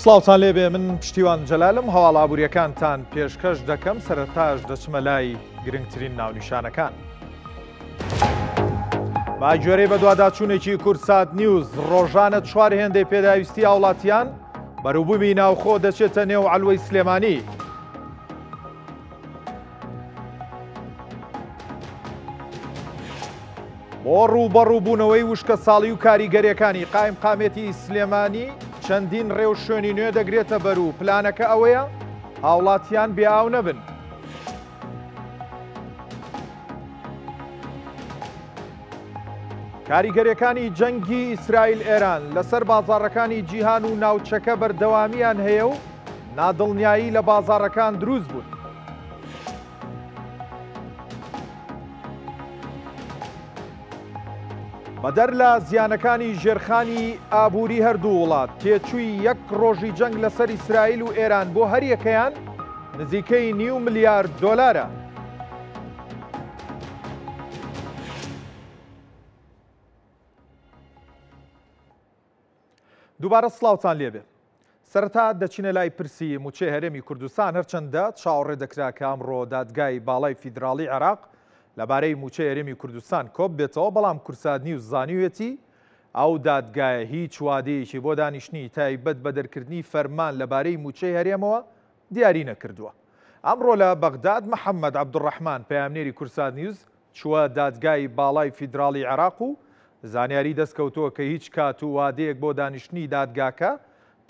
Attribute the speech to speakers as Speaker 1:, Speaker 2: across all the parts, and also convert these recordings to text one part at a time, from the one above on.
Speaker 1: سڵاوتان لێبێ من پشتیوان جەلالم هەواڵ ئابوووریەکانتان پێشکەش دەکەم سەرەتاش دەچمە لای گرنگترین ناونیشانەکان. باگوێرەی بە دوواداچوونێکی کورسات نیوز ڕۆژانە چوار هێندەی پێداویستی هاوڵاتیان بەرووبوومی ناوخۆ دەچێتە نێو عەلوەی سلێمانی. بۆ ڕووبەڕووبوونەوەی وشکە ساڵی و کاریگەریەکانی قایم قامێتی سلێمانی چەندین ڕێو شوێنی نوێ دەگرێتە بەرو پلانەکە ئەوەیە هاوڵاتیان بێئاو نەبن. کاریگەریەکانی جەنگی ئیسرائیل ئێران لەسەر بازاڕەکانی جیهان و ناوچەکە بەردەوامیان هەیە و نادڵنیایی لە بازاڕەکان دروست بوون. بەدەر لە زیانەکانی ژێرخانی ئابووری هەردوو وڵات تێچووی یەک ڕۆژی جەنگ لەسەر ئیسرائیل و ئێران بۆ هەریەکەیان نزیکەی $9 ملیارد. دووبارە سڵاوتان لێبێ. سەرەتا دەچینە لای پرسی موچەی هەرێمی کوردستان هەرچەندە چاوەڕێ دەکرا کە ئەمڕۆ دادگای باڵای فیدراڵی عێراق لەبارەی موچەی هەرێمی کوردستان کۆب بێتەوە، بەڵام کورسات نیوز زانیوێتی ئەو دادگایە هیچ وادەیەکی بۆ دانیشتنی تایبەت بە دەرکردنی فەرمان لەبارەی موچەی هەرێمەوە دیاری نەکردووە. ئەمڕۆ لە بەغداد محەممەد عەبدوڕەحمان پەیامنێری کورسات نیوز چووە دادگای باڵای فیدراڵی عێراق و زانیاری دەستکەوتووە کە هیچ کات و وادەیەک بۆ دانیشتنی دادگاکە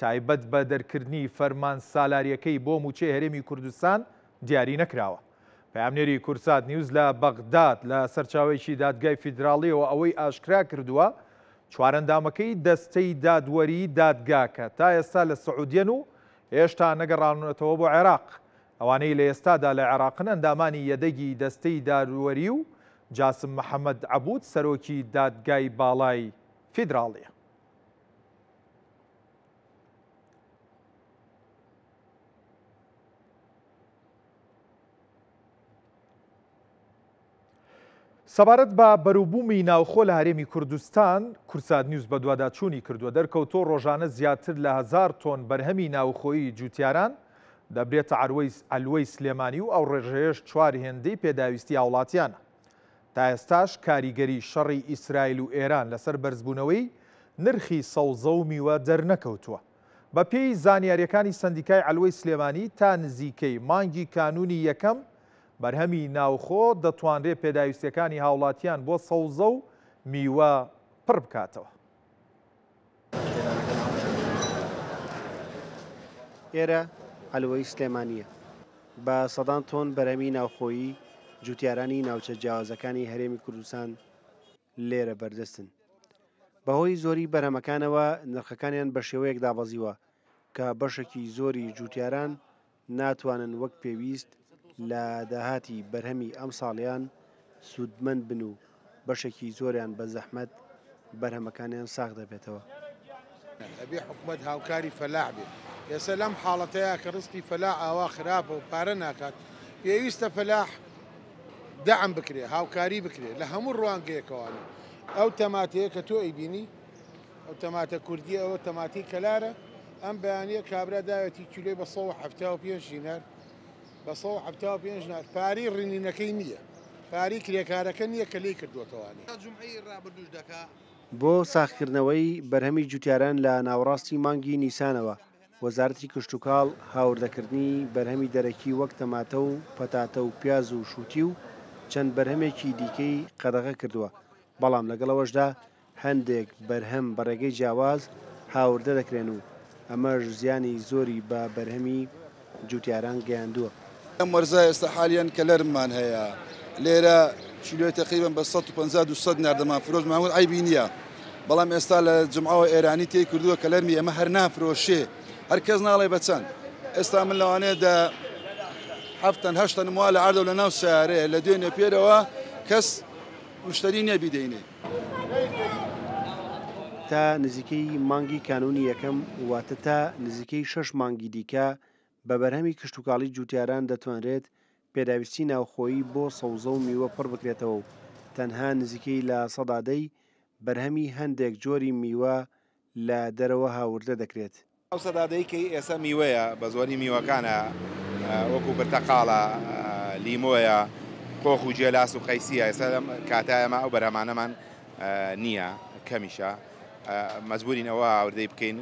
Speaker 1: تایبەت بە دەرکردنی فەرمان سالاریەکەی بۆ موچەی هەرێمی کوردستان دیاری نەکراوە. پەیامنێری کورسات نیوز لە بەغداد لە سەرچاوێکی دادگای فیدراڵیەوە ئەوەی ئاشکرا کردووە چوارەندامەکەی دەستەی دادوەری دادگاکە تا ئێستا لە سعودیەن و هێشتا نەگەڕانێتەوە بۆ عێراق. ئەوانەی لە ئێستادا لە عێراقن ئەندامانی یەدەگی دەستەی دادوەری و جاسم محەممەد عەبود سەرۆکی دادگای باڵای فیدراڵیە. سەبارەت بە بەرووبوومی ناوخۆ لە هەرێمی کوردستان کورسات نیوز بە دوواداچوونی کردووە دەرکەوتۆ ڕۆژانە زیاتر لە 1000 تۆن بەرهەمی ناوخۆیی جوتیاران دەبرێتە عەلوەی سلێمانی و ئەو ڕێژەیەش چوار هێندەی پێداویستی هاوڵاتیانە. تا ئێستاش کاریگەری شەڕی ئیسرائیل و ئێران لەسەر بەرزبوونەوەی نرخی سەوزە و میوە دەرنەکەوتووە. بە پێی زانیاریەکانی سەندیکای عەلوەی سلێمانی تا نزیکەی مانگی کانونی یەکەم بەرهەمی ناوخۆ دەتوانرێت پێداویستیەکانی هاوڵاتیان بۆ سەوزە و میوە پڕ بکاتەوە.
Speaker 2: ئێرە عەلوەی سلێمانیە بە سەدان تۆن بەرهەمی ناوخۆیی جوتیارانی ناوچە جیاوازەکانی هەرێمی کوردستان لێرە بەردەستن. بەهۆی زۆری بەرهەمەکانەوە نرخەکانیان بە شێوەیەک دابەزیوە کە بەشێکی زۆری جوتیاران ناتوانن وەک پێویست لە داهاتی بەرهەمی ئەم ساڵیان سوودمەند بن و بەشێکی زۆریان بە زەحمەت بەرهەمەکانیان ساغ دەبێتەوە.
Speaker 3: ئەبێ حکومەت هاوکاری فەلاح بێت. ئێستا لەم حاڵەتەیە کە ڕستی فەلاح ئاوا خراپە و پارە ناکات پێویستە فەلاح دەعم بکرێ، هاوکاری بکرێ لە هەموو ڕوانگەیەکەوانە. ئەو تەماتەیە کە تۆ ئەیبینی ئەو تەماتە کوردی ئەوە تەماتی کەلارە ئەم بەیانیە کابرا داوەتی کیلۆی بە 175 دینار بە 175 دینار پاری ڕینینەکەی نییە، پاری کرێکارەکە نییە کە لی کردووەتەوانێ.
Speaker 2: بۆ ساختکردنەوەی بەرهەمی جوتیاران لە ناوەڕاستی مانگی نیسانەوە وەزارەتی کشتوکاڵ هاوردەکردنی بەرهەمی دەرەکی وەک تەماتە و پەتاتە و پیاز و شووتی و چەند بەرهەمێکی دیکەی قەدەغە کردووە، بەڵام لەگەڵەوەشدا هەندێک بەرهەم بەڕێگەی جیاواز هاوردە دەکرێن و ئەمەش زیانی زۆری بە بەرهەمی جوتیاران گەیاندووە.
Speaker 4: ئەم وەرزە ئێستا حالیان کە لەرممان هەیە لێرە کیلۆی تقریبا بە 150 ناردەمان فرۆش ماوەڵ عیبی نییە، بەڵام ئێستا لە جمعەوە ئێرانی تێی کردووە کە لەرمی ئەمە هەر نافرۆشێ، هەرکەس ناڵێ بەچەند. ئێستا من لەوانەیەدا 7-8 وە لە عەردە و لە ناو سیارەیە لە دوێنێ پێرەوە کەس مشتری نییە بیدەینێ.
Speaker 2: تا نزیکەی مانگی کانونی یەکەم واتە تا نزیکەی 6 مانگی دیکە بە بەرهەمی کشتوکاڵی جوتیاران دەتوانرێت پێداویستی ناوخۆیی بۆ سەوزە و میوە پڕ بکرێتەوە و تەنها نزیکەی لە سەدادەی بەرهەمی هەندێک جۆری میوە لە دەرەوە هاوردە دەکرێت.
Speaker 5: سەدادەیەکی ئێستا میوەیە بە زۆری میوەکانە وەکو برتەقاڵە لیمۆیە خۆخ و جێلاس و قەیسیە ئێستا کاتایەمە ئەو بەرهەمانەمان نییە کەمیشە مەجبورین ئەوە ئاوردەی بکەین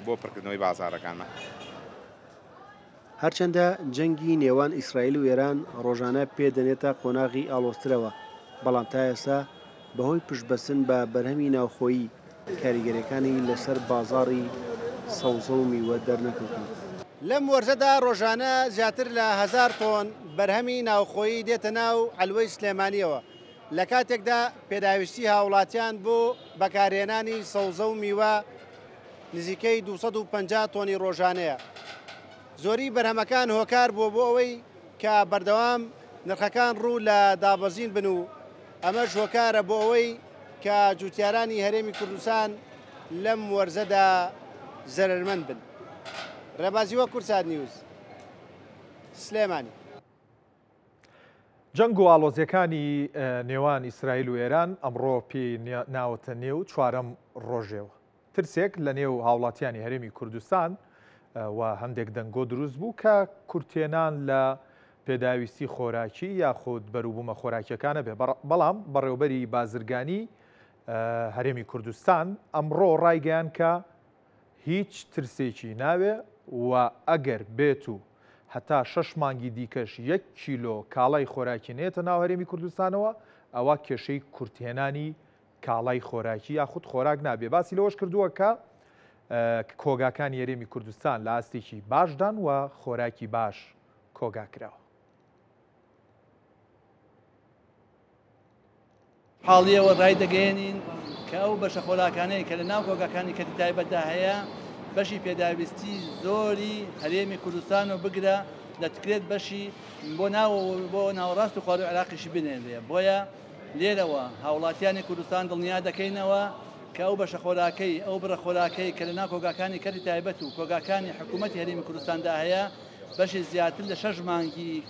Speaker 5: بۆ پڕکردنەوەی بازارەکانمان.
Speaker 2: هەرچەندە جەنگی نێوان ئیسرائیل و ئێران ڕۆژانە پێدەنێتە قۆناغی ئاڵۆسترەوە، بەڵام تا ئێستا بەهۆی پشتبەستن بە بەرهەمی ناوخۆیی کاریگەریەکانی لەسەر بازاڕی سەوزە و میوە دەرنەکەوتن. لەم وەرزەدا ڕۆژانە زیاتر لە 1000 تۆن بەرهەمی ناوخۆیی دێتە ناو ئەلوەی سلێمانیەوە، لە کاتێکدا پێداویستی هاوڵاتیان بۆ بەکارهێنانی سەوزە و میوە نزیکەی 250 تۆنی ڕۆژانەیە. زۆری بەرهەمەکان هۆکار بۆ ئەوەی کە بەردەوام نرخەکان ڕوو لە دابەزین بن و ئەمەش هۆکارە بۆ ئەوەی کە جوتیارانی هەرێمی کوردستان لەم وەرزەدا زەرمەند بن. ڕێبازیوە کورسات نیوز سلێمانی.
Speaker 1: جەنگ و ئاڵۆزیەکانی نێوان ئیسرائیل و ئێران ئەمڕۆ پێی ناوەتە نێو چوارەم ڕۆژێەوە. ترسێک لە نێو هاوڵاتیانی هەرێمی کوردستان و هەندێک دەنگۆ دروست بوو کە کورتێنان لە پێداویستی خۆراکی یاخود بەروبوومە خۆراکیەکانە بێ. بەڵام بەڕێوەبەری بازرگانی هەرێمی کوردستان ئەمڕۆ ڕایگەیان کە هیچ ترسێکی ناوێ و ئەگەر بێت و هەتا 6 مانگی دیکەش 1 کیلۆ کاڵای خۆراکی نێتە ناو هەرێمی کوردستانەوە ئەوە کێشەی کورتێنانی کاڵای خۆراکی یاخود خۆراک نابێ. باسی لەوەش کردووە کە کۆگاکانی هەرێمی کوردستان لە ئاستێکی باشدان و خۆراکی باش کۆگاکراوە.
Speaker 6: حاڵیەوە ڕای دەگەێنین کە ئەو بەشە خۆراکانەی کە لە ناو کۆگاکانی کەتی تایبەتدا هەیە بەشی پێداویستی زۆری هەرێمی کوردستان و بگرە دەتکرێت بەشی بۆ ناوەڕاست و خواردن عێراقیشی بنێنرێ. بۆیە لێرەوە هاوڵاتیانی کوردستان دڵنیا دەکەینەوە کە ئەو بەشە خۆراکەی ئەو بڕە خۆراکەی کە لە ناو کۆگاکانی کەتی تایبەت و کۆگاکانی حکوومەتی هەرێمی کوردستاندا هەیە بەشی زیاتر لە 6 مانگی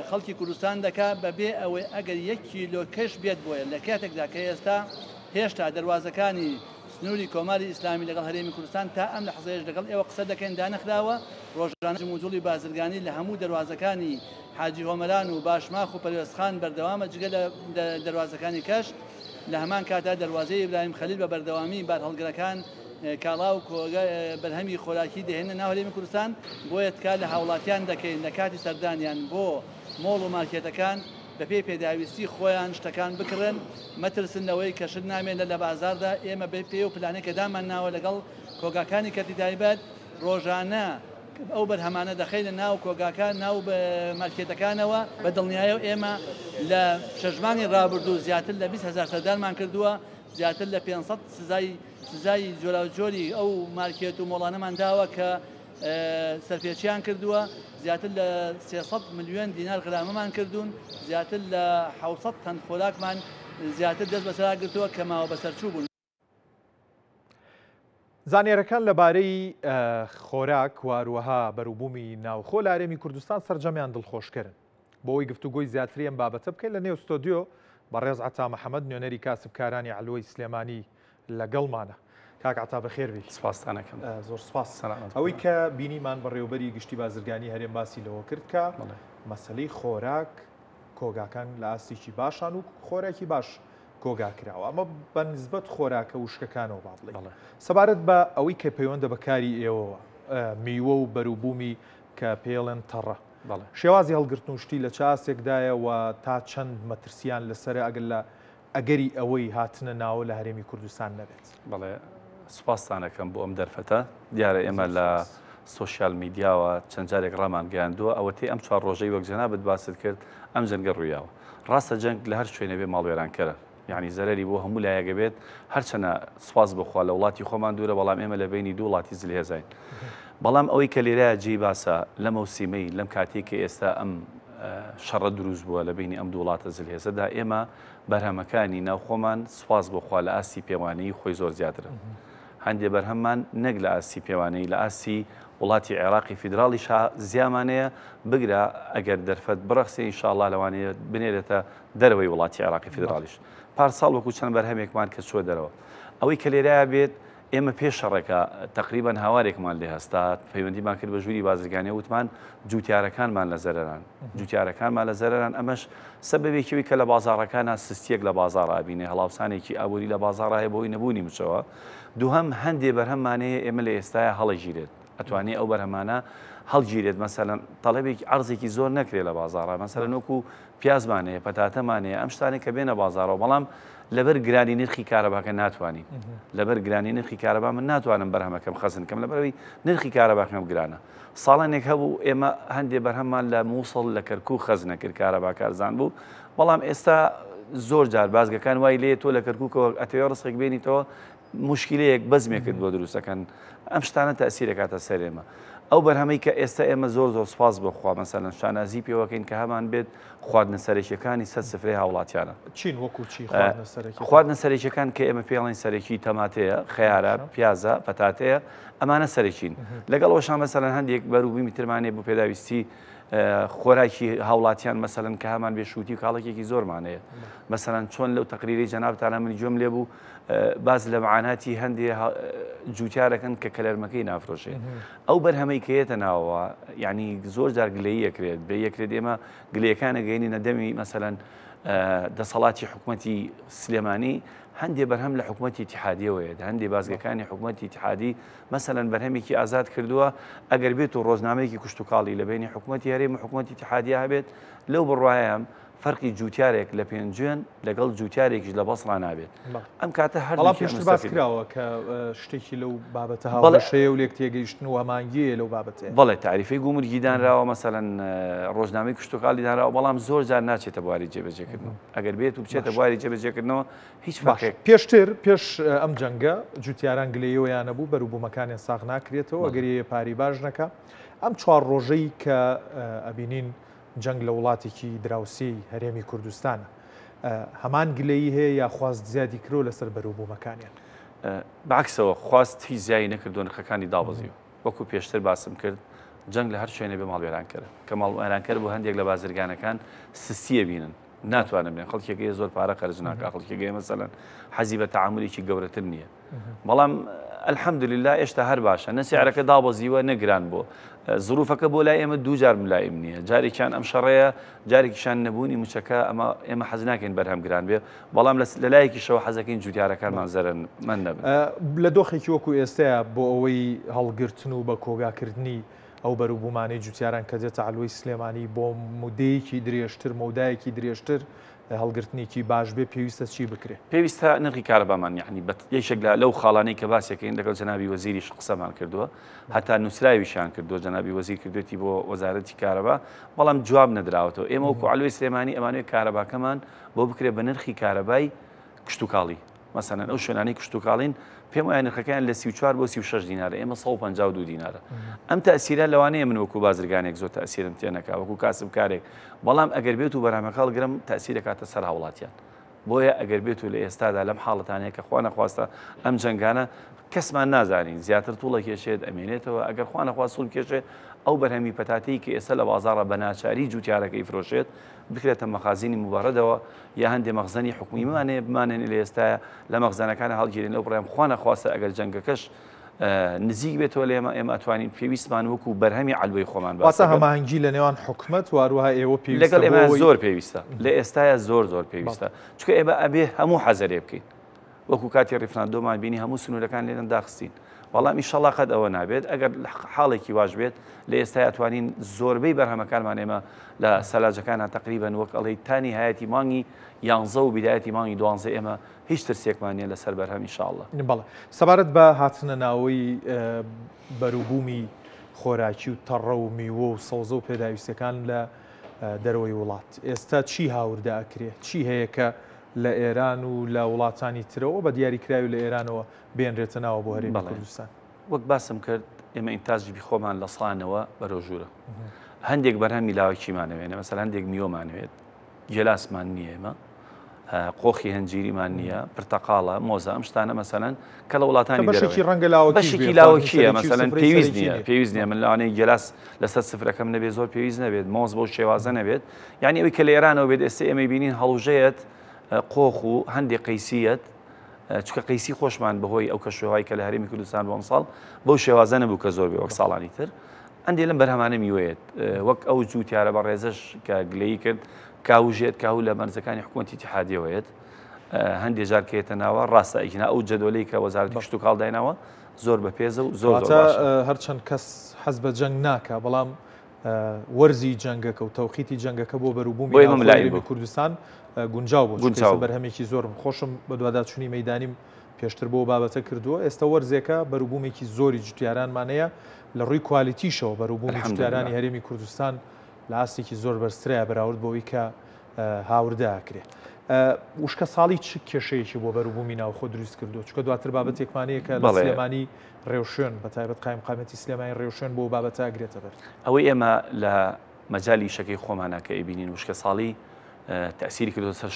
Speaker 6: خەڵکی کوردستان دەکات بەبێ ئەوەی ئەگەر 1 کیلۆ کەش بێت بۆیە لە کاتێکدا کە ئێستا هێشتا دەواازەکانی سنووری کۆماری ئیسلامی لەگەڵ هەرێمی کوردستان تا ئەم لە حزەیەش لەگەڵ ئێوە قسە دەکەن دانەخراوە ڕۆژانە موزوڵی بازرگانی لە هەموو دەواازەکانی حاجی هۆمەران و باشماخ و پەروێزخان بەردەوامە جگە لە دەواازەکانی کەش لە هەمان کاتا دەواازەی ئیبراهیم خەلیل بە بەردەوامی بار هەڵگرەکان کاڵا و بەرهەمی خۆراکی دەهێنە ناو هەرێمی کوردستان بۆیە تکات لە هاوڵاتیان دەکەین لە کاتی سەردانیان بۆ مۆڵ و مارکێتەکان بە پێی پێداویستی خۆیان شتەکان بکڕن مەترسنەوەی کەشت نامێنە لە بازاردا ئێمە بە پێ و پلانێک کە دامان ناوە لەگەڵ کۆگاکانی کەتی تایبەت ڕۆژانە ئەو بەرهەمانە دەخەی لە ناو کۆگاکان ناو بە مارکێتەکانەوە بە دڵنیایە ئێمە لە شەژمانی ڕابردوو زیاتر لە 20,000 سەردانمان کردووە زیاتر لە 500 سزای جۆراوجۆری ئەو مارکێت و مۆڵانەمان داوە کە سەرپێچیان کردووە زیاتر لە 300 ملیۆن دینار غرامەمان کردوون زیاتر لە 700 تەن خۆراکمان زیاتر دەست بەسەرا گرتووە کە ماوە بەسەرچوو بوون.
Speaker 1: زانێرەکان لەبارەی خۆراک واروەها بەروبوومی ناوخۆ لە هەرێمی کوردستان سەرجەمیان دڵخۆشکردن. بۆەوەی گفتوگۆی زیاتری ئەم بابەتە بکەین لە نێو ستۆدیۆ بەڕێز عەتا محەممەد نوێنەری کاسبکارانی ئەلوەی سلێمانی لەگەڵمانە. کاک عەتا بەخێر بیت.
Speaker 7: سپاستانەکەم.
Speaker 1: زۆر سپاس. ئەوەی کە بینیمان بەڕێوەبەری گشتی بازرگانی هەرێم باسی لەوە کرد کە مەسەلەی خۆراک کۆگاکان لە ئاستێکی باشان و خۆراکی باش کۆگاکراوە ئەمە بە نسبەت خۆراکە وشکەکانەوە با بڵێ سەبارەت بە ئەوەی کە پەیوەندە بەکاری ئێوەوە میوە و بەروبوومی کە پێڵێن تەڕە شێوازی هەڵگرتن و شتی لە چاسێکدایە و تا چەند مەترسیان لەسەر ئەگەر لە ئەگەری ئەوەی هاتنە ناوە لە هەرێمی کوردستان نەبێت.
Speaker 7: بەڵێ سوپاسانەکەم بۆ ئەم دەرفەتە دیارە ئێمە لە سوۆسیال میدیاوە چەند جارێک ڕامان گەیاندووە ئەوەتی ئەم 4 ڕۆژەی وەک جەنابەت باست کرد ئەم جەنگە ڕوویاوە ڕاستە جەنگ لە هەر شوێنە بێ ماڵوێرانکەرە یعنی زەرەری بۆ هەموو لایەگە بێت هەرچەنە سوپاس بخوا لە وڵاتی خۆمان دوورە بەڵام ئێمە لە بینی دوو وڵاتی زلهێزین بەڵام ئەوەی کە لێرەیە جێی باسە لە مەوسیمەی لەم کاتێککە ئێستا ئەم شەڕە دروست بووە لە بینی ئەم دوو وڵاتە زلهێزەدا ئێمە بەرهەمەکانی ناوخۆمان سوپاس بخوا لە ئاسی پێوانەی خۆی زۆر زیاترە هەندێک بەرهەممان نەک لە ئاسی پێوانەی لە ئاسی وڵاتی عێراقی فیدراڵی زیامانەیە بگرە ئەگەر دەرفەت بڕەخسێ ئینشاءالله لەوانەیە بنێرێتە دەرەوەی وڵاتی عێراقی فیدراڵیش پارساڵ وەکو چەند بەرهەمێکمان کە چوە دەرەوە ئەوەی کە لێرەیە بێت ئێمە پێش شەڕێکە تقریبان هاوارێکمان لێ هەستا پەیوەندیمان کرد بە ژووری بازرگانی وتمان جوتیارەکانمان لە زەرەران جوتیارەکانمان لە زەرەران ئەمەش سەبەبێکەوەی کە لە بازاڕەکانە سستیەک لە بازاڕا بینێ هەڵاوسانێکی ئابووری لە بازاڕا هەیە بۆی نەبوونی مچەوە دووهەم هەندێ بەرهەممانەیە ئێمە لە ئێستاە هەڵەگیرێت ئەتوانێت ئەو بەرهەمانە هەڵگیرێت مەسەلەن تەڵەبێکی عەرزێکی زۆر نەکرێت لە بازاڕا مەسەلەن وەکو پیازمانەیە پەتاتەمانەیە ئەم شتانێک کە بێنە بازاڕەوە بەڵام لەبەر گرانی نرخی کارەباکە ناتوانین لەبەر گرانی نرخی کارەبا من ناتوانم بەرهەمەکەم خەزن کەم لەبەرەوەی نرخی کارەباکەم گرانە ساڵانێک هەبوو ئێمە هەندێ بەرهەممان لە مووسڵ لە کەرکوو خەزنە کرد کارەبا کارزان بوو بەڵام ئێستا زۆر جار بازگەکان وای لێ تۆ لە کەرکووکەوە ئەتەوێ ڕستێک بێنیتەوە مشکلەیەک بەزمێکرد بۆ دروستەکەن ئەم شتانە تەسیرەکاتە سەر ئێمە ئەو بەرهەمەی کە ئێستا ئێمە زۆر سوپاس بخوا مەسەلەن شانازی پێوەکەین کە هەمان بێت خواردنە سەرەکیەکانی 100 هاوڵاتیانە
Speaker 1: چین وەکو چی
Speaker 7: خواردنە سەرەکیەکان کە ئێمە پێڵین سەرەکی تەماتەیە خەیارە پیازە پەتاتەیە ئەمانە سەرەکین لەگەڵەوەشان مەسەلەن هەندێک بەروبووی میترمانێ بۆ پێداویستی خۆراکی هاوڵاتیان مەسەلەن کە هەمان بێشووتی و کاڵێکێکی زۆرمانەیە مەسەلەن چۆن لەو تەقریری جەنابتانە من گوێم لێ بوو باز لە معاناتی هەندێ جوتیارەکەن کە کەلەرمەکەی نافرۆشێت ئەو بەرهەمەی کەیەتە ناوەوە یعنی زۆر جار گلەیی یەکرێت بێ یەکرێت ئێمە گلەکانە گەینی نەدەمی مەسەلەن دەسەڵاتی حکوومەتی سلێمانی هەندێ بەرهەم لە حکوومەتی اتحادیەوەیە هەندێ بازگەکانی حکوومەتی اتحادی مەسەلەن بەرهەمێکی ئازاد کردووە ئەگەر بێت و ڕۆژنامەیەکی کوشت و کاڵی لە بینی حکوومەتی هەرێمی حکوومەتی اتحادیە هەبێت لەو بڕواایەم فەرقی جوتیارێک لە پێنجێن لەگەڵ جوتیارێکی لە بەسڕا نابێت ئەم کاتە
Speaker 1: هەڵام پێشتر باس کراوە کە شتێکی لەو بابەتە هاوڵەشەیە و لێک تێگەیشتن و هەمانگیە لەو بابەتێ
Speaker 7: بەڵێ تعریفی گومرگی دانراوە مەسەلەن ڕۆژنامەی کوشت و کاڵی دانراوە بەڵام زۆر جار ناچێتە بواری جێبەجێکردنەوە ئەگەر بێت و بچێتە بواری جێبەجێکردنەوە هیچ فەرقێک
Speaker 1: پێشتر پێش ئەم جەنگە جوتیاران گلەیەوەیان نەبوو بەروبوومەکانیان ساغ ناکرێتەوە ئەگەری پاری باش نەکە ئەم چوار ڕۆژەی کە ئەبینین جەنگ لە وڵاتێکی دراوسی هەرێمی کوردستانە هەمان گلەیی هەیە یا خواست زیادی کرۆ لەسەر بەروبوومەکانیان
Speaker 7: بەعکسەوە خواست هیچ زیایی نەکردو نرخەکانی دابەزیوە وەکو پێشتر باسم کرد جەنگ لە هەر شوێنە بێ ماڵوێرانکەرە کە ماڵوێرانکەر بۆ هەندێک لە بازرگانەکان سستیە بینن ناتوانن بێن خەڵکێکی زۆر پارە خەرج ناکە خەڵکێکی مەسەلەن حەزی بە تەعامولیکی گەورەتر نییە بەڵام الحەمدولله ئێشتا هەر باشە نەسیعرەکە دابەزیوە نەگران بۆ زروفەکە بۆ لای ئێمە دوو جار ملایم نییە جارێکیان ئەم شەڕەیە جارێکیشان نەبوونی موچەکە ئەمە ئێمە حەز ناکەین بەرهەم گران بێ بەڵام لە لایەکیشەوە حەزەکەین جوتیارەکانمان زەرن من نەبن
Speaker 1: لە دۆخێکی وەکو ئێستەیە بۆ ئەوەی هەڵگرتن و بە کۆگاکردنی ئەو بەروبوومانەی جوتیاران کە دێتە عەلوەی سلێمانی بۆ مودەیەکی درێژتر مەودایەکی درێژتر هەڵگرتنێکی باش بێ پێویستە چی بکرێت
Speaker 7: پێویستە نرخی کارەبامان یعنی یەکێک لەو خاڵانەی کە باسێکەکەین لەگەڵ جەنابی وەزیریش قسەمان کردووە هەتا نووسراویشیان کردووە جەنابی وەزیر کردوێتی بۆ وەزارەتی کارەبا بەڵام جواب نەدراوەتەوە ئێمە وەکو عەلوەی سلێمانی ئەمانوێت کارەباکەمان بۆ بکرێت بە نرخی کارەبای کشت و کاڵی مەسەلەن ئەو شوێنانەی کشت و کاڵین پێم وایە نرخەکەیان لە 34 بۆ 36 دینارە ئێمە 152 دینارە ئەم تەسیرە لەوانەیە من وەکو بازرگانێک زۆر تەسیرم تێنەکا وەکو کاسبکارێک بەڵام ئەگەر بێت و بەرهەمەکە هەڵگرم تەسیرەکاتە سەر هاوڵاتیان بۆیە ئەگەر بێت و لە ئێستادا لەم حاڵەتانەیە کە خوا نەخواستە ئەم جەنگانە کەسمان نازانین زیاتر توڵە کێشێت ئەمێنێتەوە ئەگەر خوا نەخواست سوڵ کێشێت ئەو بەرهەمی پەتاتەی کە ئێستا لە بازاڕە بە ناچاری جوتیارەکەی فرۆشێت بکرێتە مەخازینی مبارەدەوە یا هەندێ مەخزنی حکومی بمانێ بمانێن لە ئێستاە لە مەخزانەکانە هەڵگیرێن لەو بڕێم خوا نەخواستە ئەگەر جەنگەکەش نزیک بێتەوە لێمە ئێمە ئەتوانین پێویستمان وەکو بەرهەمی عەلوەی خۆمان
Speaker 1: باسە هەماهەنگی لە نێوان حکومەت واروها ئێوە پێویستە
Speaker 7: لەگەڵ ئێمە زۆر پێویستە لە ئێستاە زۆر پێویستە چکە ئێمە ئەبێ هەموو حەزەرێ بکەین وەکو کاتی ڕیفراندۆمان بینی هەموو سنوورەکان لێرەن داخستین بەڵام ئیشەڵا قەت ئەوە نابێت ئەگەر حاڵێکی واش بێت لە ئێستا ئەتوانین زۆربەی بەرهەمەکانمان ئێمە لە سەلاجەکانە تقریبەن وەک ئەڵێ تانی هایەتی مانگی 11 و بیدایەتی مانگی 12 ئێمە هیچ ترسێکمان نیە لەسەر بەرهەم ئینشاءڵڵا
Speaker 1: بەڵێ سەبارەت بە هاتنە ناوەی بەروبوومی خۆراکی و تەڕە و میوە و سەوزە و پێداویستەکان لە دەرەوەی وڵات ئێستا چی هاوردا ئەکرێت چی هەیە کە لە ئێران و لە وڵاتانی ترەوە بە دیاریکراوی لە ئێرانەوە بێنرێتە ناوە بۆ هەرێمی کوردستان
Speaker 7: وەک باسم کرد ئێمە ئینتاجی خۆمان لە سڵانەوە بەرەو ژوورە هەندێک بەرهەمی لاوەکیمانەوێنە مەسەڵەن هەندێک میوەمانەوێت گێلاسمان نییە ئێمە قۆخی هەنجیریمان نییە پرتەقاڵە مۆزە ئەم شتانە مەسەلەن کە لە وڵاتانی بەشێکی لاوەکیە مەسەلەن پێویست نییە من لەوانەیە گێلاس لەسەر سفرەکەم نەبێت زۆر پێویست نەبێت مۆز بۆ شێوازە نەبێت یعنی ئەوەی کە لە ئێرانەوە بێت ئێستا ئێمە بینین هەڵوژەیەت قۆخ و هەندێک قەیسیەت چکە قەیسی خۆشمان بەهۆی ئەو کەشوهایی کە لە هەرێمی کوردستان بۆ ئەمساڵ بەو شێوازە نەبوو کە زۆر بێ وەک ساڵانی تر ئەندێ لەم بەرهەمانە میوەیەت وەک ئەو جووتیارە بە ڕێزەش کە گلەیی کرد کاوژێت کاو لە مەرزەکانی حکوومەتی اتحادیەوەیەت هەندێک جار کێتە ناوە ڕاستە ئەیکنا ئەو جەدۆلەی کە وەزارەتی کشت و کاڵداینەوە زۆر بەپێزە و زۆر
Speaker 1: هەرچەند کەس حەز بە جەنگ ناکە بەڵام وەرزی جەنگەکە و تەوقیتی جەنگەکە بۆ بەروبوومی کوردستان گونجاو بۆ بەرهەمێکی زۆرم خۆشم بە دوواداچوونی مەدانیم پێشتر بۆ بابەتە کردووە ئێستا وەرزێکە بەروبوومێکی زۆری جوتیارانمانەیە لە ڕووی کوالیتیشەوە بەروبوومی جوتیارانی هەرێمی کوردستان لە ئاستێکی زۆر بەرزترە بەراورد بۆەوەی کە هاوردەکرێت. وشکە ساڵی چ کێشەیەکی بۆ بەروبوومی ناوخۆ دروست کردو چکە دواتر بابەتێکمانەیە کە لە سلێمانی ڕێوشێن بە تایبەت قایمقامەتی سلێمانی ڕێوشێن بۆ بابەتە ئەگرێتە بەر
Speaker 7: ئەوەی ئێمە لە مەجای شەکەی خۆمانە کە ئەیبینین وشکە ساڵی تەسیری کردو سەر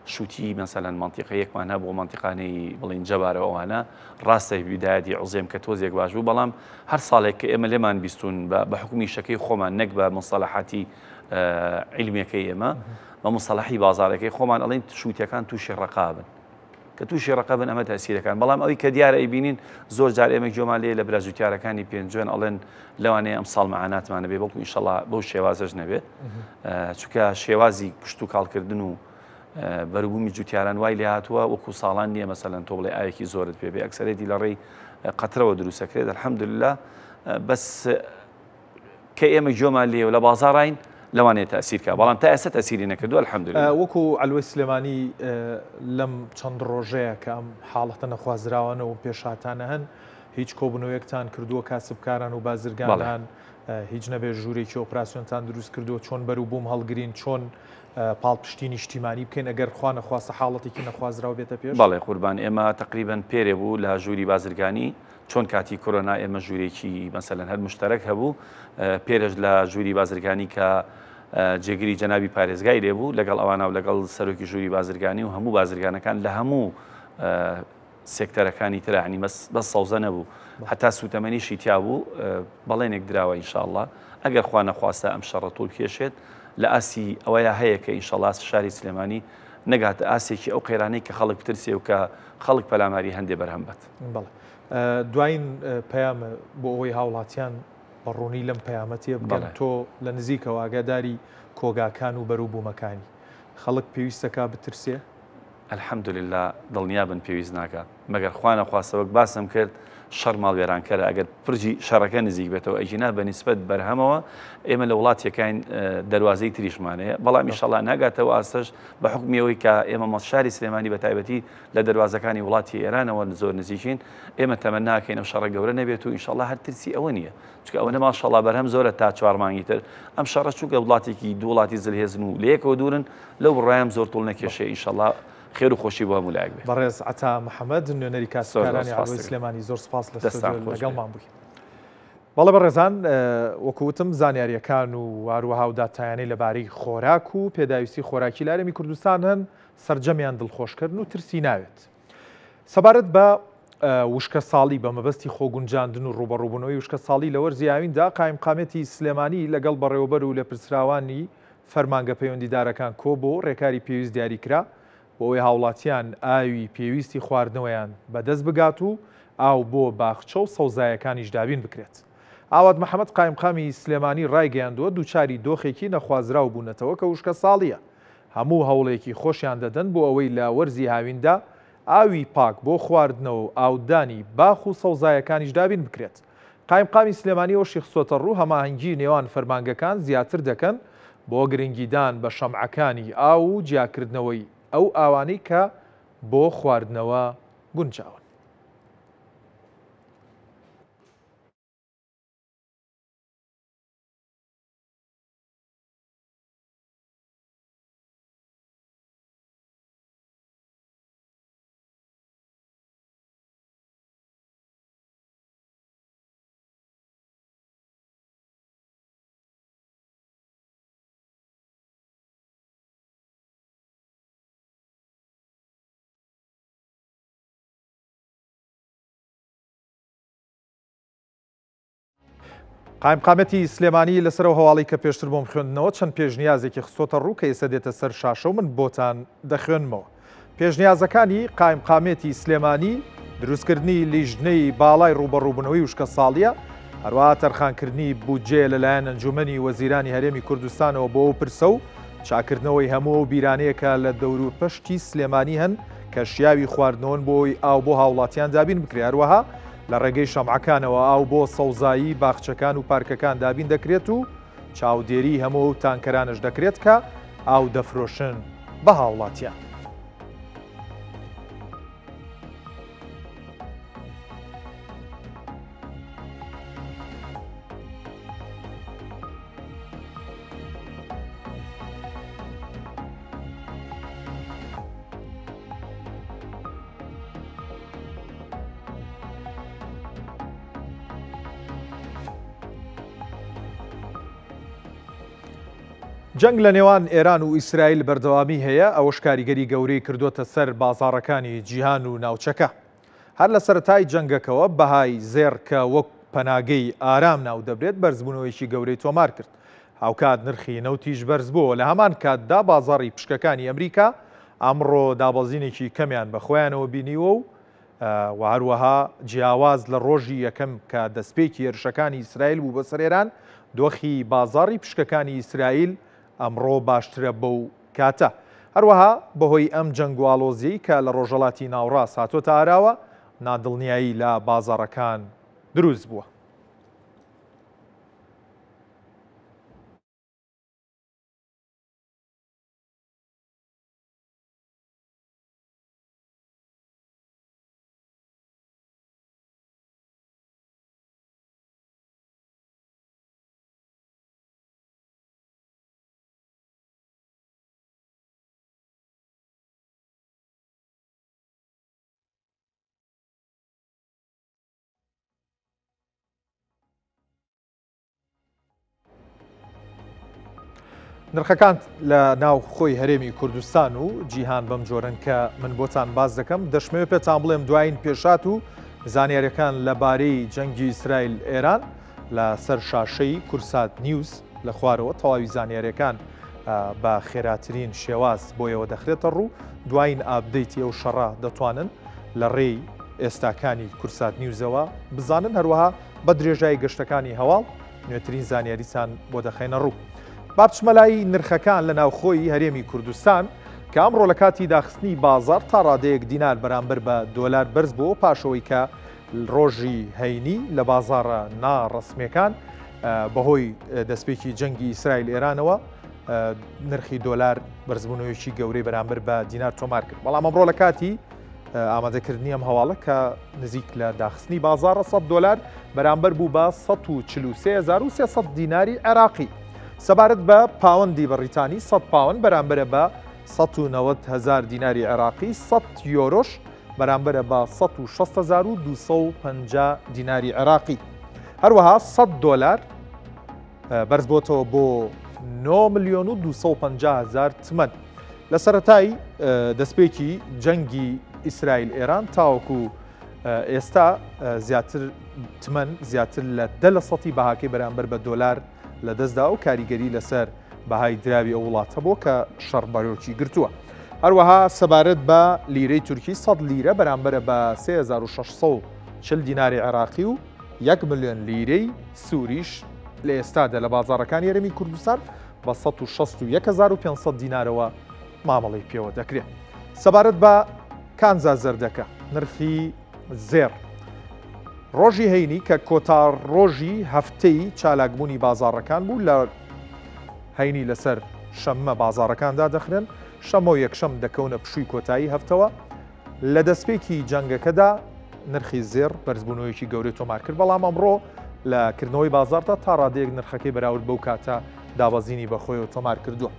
Speaker 7: شووتی مەسەلەن مانتیقەیەکمان هەبوو مانتیقانەی بڵین جەبارە ئەوانە ڕاستە بیدایەتی عوزێم کە تۆزێک باش بوو بەڵام هەر ساڵێک کە ئێمە لێمان بیستون بە حکومی شەکەی خۆمان نەک بە مصطلحاتی علمیەکەی ئێمە بە مصطلحی بازارەکەی خۆمان ئەڵێن شووتەکان تووشی ڕقابن کە تووشی ڕقابن ئەمە تەسیرەکان بەڵام ئەوەی کە دیارە ئەیبینین زۆر جار ئێمە جۆمان لێ لە برازوتیارەکانی پێنجوێن ئەڵێن لەوانەیە ئەم ساڵ مەعاناتمانە بێ بەڵکو ئینشەڵا بەو شێوازەش نەبێت چونکە شێوازی کشت و کاڵکردن و بەروبوومی جوتیاران وای لێ هاتووە وەکو ساڵان نییە مەسەلەن تۆ بڵێ ئاوێکی زۆرت پێبێ ئەکسەرێتی لە ڕێی قەترەوە دروستەکرێت الحەمدولله بەس کە ئێمە جۆمان لێ و لە بازاڕین لەوانەیە تەسیرکە بەڵام تا ئێستا تەسیری نەکردو الحەمدولله
Speaker 1: وەکو ئەلوەی سلێمانی لەم چەند ڕۆژەیە کە ئەم حاڵەتە نەخوازراوانە و پێشاتانە هەن هیچ کۆبنەوەیەکتان کردووە کاسبکاران و بازرگانان هیچ نەبێ ژوورێکی ئۆپراسیۆنتان دروست کردووە چۆن بەروبووم هەڵگرین چۆن پاڵپشتی نیشتیمانی بکەین ئەگەر خوا نەخواستە حاڵەتێکی نەخوازراوە بێتە پێش
Speaker 7: بەڵێ قوربان ئێمە تقریبان پێرێ بوو لە ژووری بازرگانی چۆن کاتی کۆرۆنا ئێمە ژوورێکی مەسەلەن هەر مشتەرەک هەبوو پێرش لە ژووری بازرگانی کە جێگیری جەنابی پارێزگای لێبوو لەگەڵ ئەوانە و لەگەڵ سەرۆکی ژووری بازرگانی و هەموو بازرگانەکان لە هەموو سێکتەرەکانی ترانی بەس سەوزە نەبوو هەتا سوتەمەنیشی تیا بوو بەڵێنێک دراوە ئینشاءالله ئەگەر خوا نەخواستە ئەم شەڕە توول کێشێت لە ئاسی ئەوەیە هەیە کە ئینشاءالله شاری سلێمانی نەگاتە ئاسێکی ئەو قەیرانەی کە خەڵک بترسێ و کە خەڵک پەلاماری هەندێ بەرهەم بێت.
Speaker 1: دوایین پەیامە بۆ ئەوەی هاوڵاتیان بەڕوونی لەم پەیامەتیە بگەن تۆ لە نزیکەوە ئاگاداری کۆگاکان و بەروبوومەکانی خەڵک پێویستەکە بترسێ؟
Speaker 7: الحەمدولله دڵنیابن پێویست ناکات مەگەر خوا نەخواستەوەک باسم کرد شەڕ ماڵوێرانکەرە ئەگەر پرجی شەڕەکە نزیک بێتەوە ئەیجینا بە نیسبەت بەرهەمەوە ئێمە لە وڵاتیەکان دەواازەی تریشمانەیە بەڵام ئینشەڵا ناگاتەوە ئاستەش بە حکمیەوەی کە ئێمە شاری سلێمانی بە تایبەتی لە دەواازەکانی وڵاتی ئێرانەوە زۆر نزیکین ئێمە تەمە ناکەین ئەم شەڕە گەورە نەبێت و ئینشەڵا هەر ترسی ئەوە نییە چکە ئەوە ماشەڵا بەرهەم زۆرە تا 4 مانگی تر ئەم شەڕە چووکە وڵاتێکی دوو وڵاتی زلهێزن و لەیەکەوە دوورن لەو ڕایام زۆر توڵ نەکێشێ ئینشەڵا خێر و خۆشی بۆ هەموو لایەک بێت.
Speaker 1: بەڕێز عەتا محەممەد نوێنەری کاسبکارانی ئەلوەی سلێمانی زۆر سپاس لە لەگەڵمان بووی. بەڵێ بەڕێزان وەکوتم زانیاریەکان و هەروەها و داتایانەی لەبارەی خۆراک و پێداویستی خۆراکی لە هەرێمی کوردستان هەن سەرجەمیان دڵخۆشکردن و ترسی ناوێت. سەبارەت بە وشکە ساڵی بە مەبەستی خۆگونجاندن و ڕوبەڕووبوونەوەی وشکە ساڵی لە وەرزی ئاویندا قایمقامەتی سلێمانی لەگەڵ بەڕێوەبەر و لە پرسراوانی فەرمانگە پەیوەندیدارەکان کۆ بۆ ڕێکاری پێویست دیاریکرا بۆ ئەوەی هاوڵاتیان ئاوی پێویستی خواردنەوەیان بەدەست بگات و ئاو بۆ باخچە و سەوزایەکانیش دابین بکرێت. ئاوات محەممەد قایمقامی سلێمانی ڕایگەیاندووە دووچاری دۆخێکی نەخوازراو بوونەتەوە کە وشکە ساڵیە. هەموو هەوڵێکی خۆشیان دەدەن بۆ ئەوەی لە وەرزی هاویندا ئاوی پاک بۆ خواردنەوە و ئاودانی باخ و سەوزایەکانیش دابین بکرێت. قایمقامی سلێمانی ئەوشی خسۆتە ڕوو هەماهەنگی نێوان فەرمانگەکان زیاتر دەکەن بۆ گرنگیدان بە شەمعەکانی ئاو و جیاکردنەوەی ئەو ئاوانەی کە بۆ خواردنەوە گونجاون. قایمقامەتی سلێمانی لەسەر هەواڵی کە پێشتر بۆم خوێندنەوە چەند پێشنیازێکی خستۆتە ڕوو کە ئێستا دێتە سەر شاشە و من بۆتان دەخوێنمەوە. پێشنیازەکانی قایمقامێتی سلێمانی دروستکردنی لیژنەی باڵای ڕوبەڕووبوونەوەی وشکە ساڵیە، هەروەها تەرخانکردنی بودجێ لەلایەن ئەنجومەنی وەزیرانی هەرێمی کوردستانەوە بۆ ئەو پرسە و چاکردنەوەی هەموو بیرانەیەکە لە دەوروپەشتی سلێمانی هەن کە شیاوی خواردنەوەن بۆی ئاو بۆ هاوڵاتیان دابین بکرێ. هەروەها لە ڕێگەی شەمعەکانەوە ئاو بۆ سەوزایی باخچەکان و پارکەکان دابین دەکرێت و چاودێری هەموو تانکەرانش دەکرێت کە ئاو دەفرۆشن بە هاوڵاتیان. جەنگ لە نێوان ئێران و ئیسرائیل بەردەوامی هەیە، ئەوەش کاریگەری گەورەی کردوتە سەر بازاڕەکانی جیهان و ناوچەکە. هەر لە سەرەتای جەنگەکەوە بەهای زێر کە وەک پەناگەی ئارام ناو دەبرێت بەرزبوونەوەیکی گەورەی تۆمار کرد. هاوکات نرخی نەوتیش بەرز بووە. لە هەمان کاتدا بازاڕی پشکەکانی ئەمریکا ئەمڕۆ دابەزینێکی کەمیان بە خۆیانەوە بینیوە و هەروەها جیاواز لە ڕۆژی یەکەم کە دەستپێکی هێرشەکانی ئیسرائیل بوو بەسەر ئێران، دۆخی بازاڕی پشکەکانی ئیسرائیل ئەمڕۆ باشترە بەو کاتە. هەروەها بەهۆی ئەم جەنگوالۆزیی کە لە ڕۆژەڵاتی ناوڕاست هاتۆتە ئاراوە، نادڵنیایی لە بازاڕەکان دروست بووە. نرخەکان لە ناو خۆی هەرێمی کوردستان و جیهان بەم جۆرن کە من بۆتان باز دەکەم. دەشمەوێت پێتان بڵێم دوایین پێشات و زانیاریەکان لەبارەی جەنگی ئیسرائیل ئێران لە سەر شاشەی کورسات نیوز لە خوارەوە تەواوی زانیاریەکان بە خێراترین شێواز بۆیەوە دەخرێتە ڕوو. دوایین ئابدەیتی ئەو شەڕە دەتوانن لە ڕێی ئێستاکانی کورسات نیوزەوە بزانن، هەروەها بە درێژایی گەشتەکانی هەواڵ نوێترین زانیاریسان بۆ دەخێنە ڕوو. بابچمەلای نرخەکان لە ناوخۆی هەرێمی کوردستان کە ئەمڕۆ لە کاتی داخستنی بازار تا ڕادەیەک دینار بەرامبەر بە دۆلار بەرز بووە پاشەوەی کە ڕۆژی هەینی لە بازاڕە ناڕسمیەکان بەهۆی دەستپێکی جەنگی ئیسرائیل ئێرانەوە نرخی دۆلار بەرزبوونەوەیکی گەورەی بەرامبەر بە دینار تۆمار کرد. بەڵام ئەمڕۆ لە کاتی ئامادەکردنی ئەم هەواڵە کە نزیک لە داخستنی بازاڕە 100 دۆلار بەرامبەر بوو بە 143,300 دیناری عێراقی. سەبارەت بە پاوەندی بەڕیتانی 100 پاوەند بەرامبەرە بە 190,000 دیناری عێراقی، 100 یۆرۆش بەرامبەرە بە 160,250 دیناری عێراقی. هەروەها 100 دۆلار بەرز بۆتەوە بۆ 9,250,000 تمەن. لە سەرەتای دەستپێکی جەنگی ئیسرائیل ئێران تاوەکو ئێستا زیاتر تمەن زیاتر لە 10% بەهاکەی بەرامبەر بە دۆلار لە دەستدا و کاریگەری لەسەر بەهای دراوی ئەو وڵاتە بۆ کە شەڕ بەرۆکی گرتووە. هەروەها سەبارەت بە لیرەی تورکی 100 لیرە بەرامبەرە بە 3640 دیناری عێراقی و 1 ملیۆن لیرەی سووریش لە ئێستادا لە بازاڕەکانی هەرێمی کوردستان بە 161,500 دینارەوە مامەڵی پێوە دەکرێت. سەبارەت بە کانزا زەردەکە نرخی زێر ڕۆژی هەینی کە کۆتا ڕۆژی هەفتەی چالاکبوونی بازاڕەکان بوو لە هەینی لەسەر شەممە بازاڕەکاندا دەخرێن، شەمە و یەکشەم دەکەونە پشووی کۆتایی هەفتەوە. لە دەستپێکی جەنگەکەدا نرخی زێر بەرزبوونەوەیکی گەورەی تۆمار کرد، بەڵام ئەمڕۆ لە کردنەوەی بازاردا تا ڕادەیەک نرخەکەی بەراورد بەو کاتە دابەزینی بەخۆیەوە تۆمار کردووە.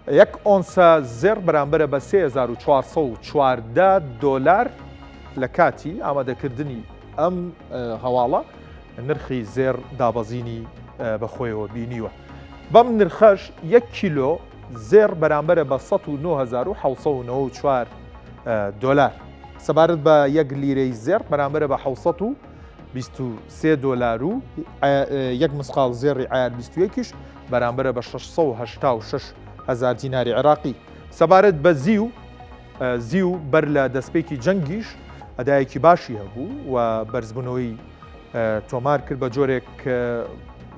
Speaker 1: 1 ئۆنسە زێر بەرامبەرە بە 3,414 دۆلار لە کاتی ئامادەکردنی ئەم هەواڵە نرخی زێر دابەزینی بەخۆیەوە بینیوە. بەم نرخەش 1 کیلۆ زێر بەرامبەرە بە 109,794 دۆلار. سەبارەت بە 1 لیرەی زێر بەرامبەرە بە 723 دۆلار و 1 مسقال زێڕی عیار 21ش بەرامبەرە بە 686,000 دیناری عێراقی. سەبارەت بە زی و زیو بەر لە دەستپێکی جەنگیش ئەدایەکی باشی هەبوو و بەرزبوونەوەی تۆمار کرد بە جۆرێک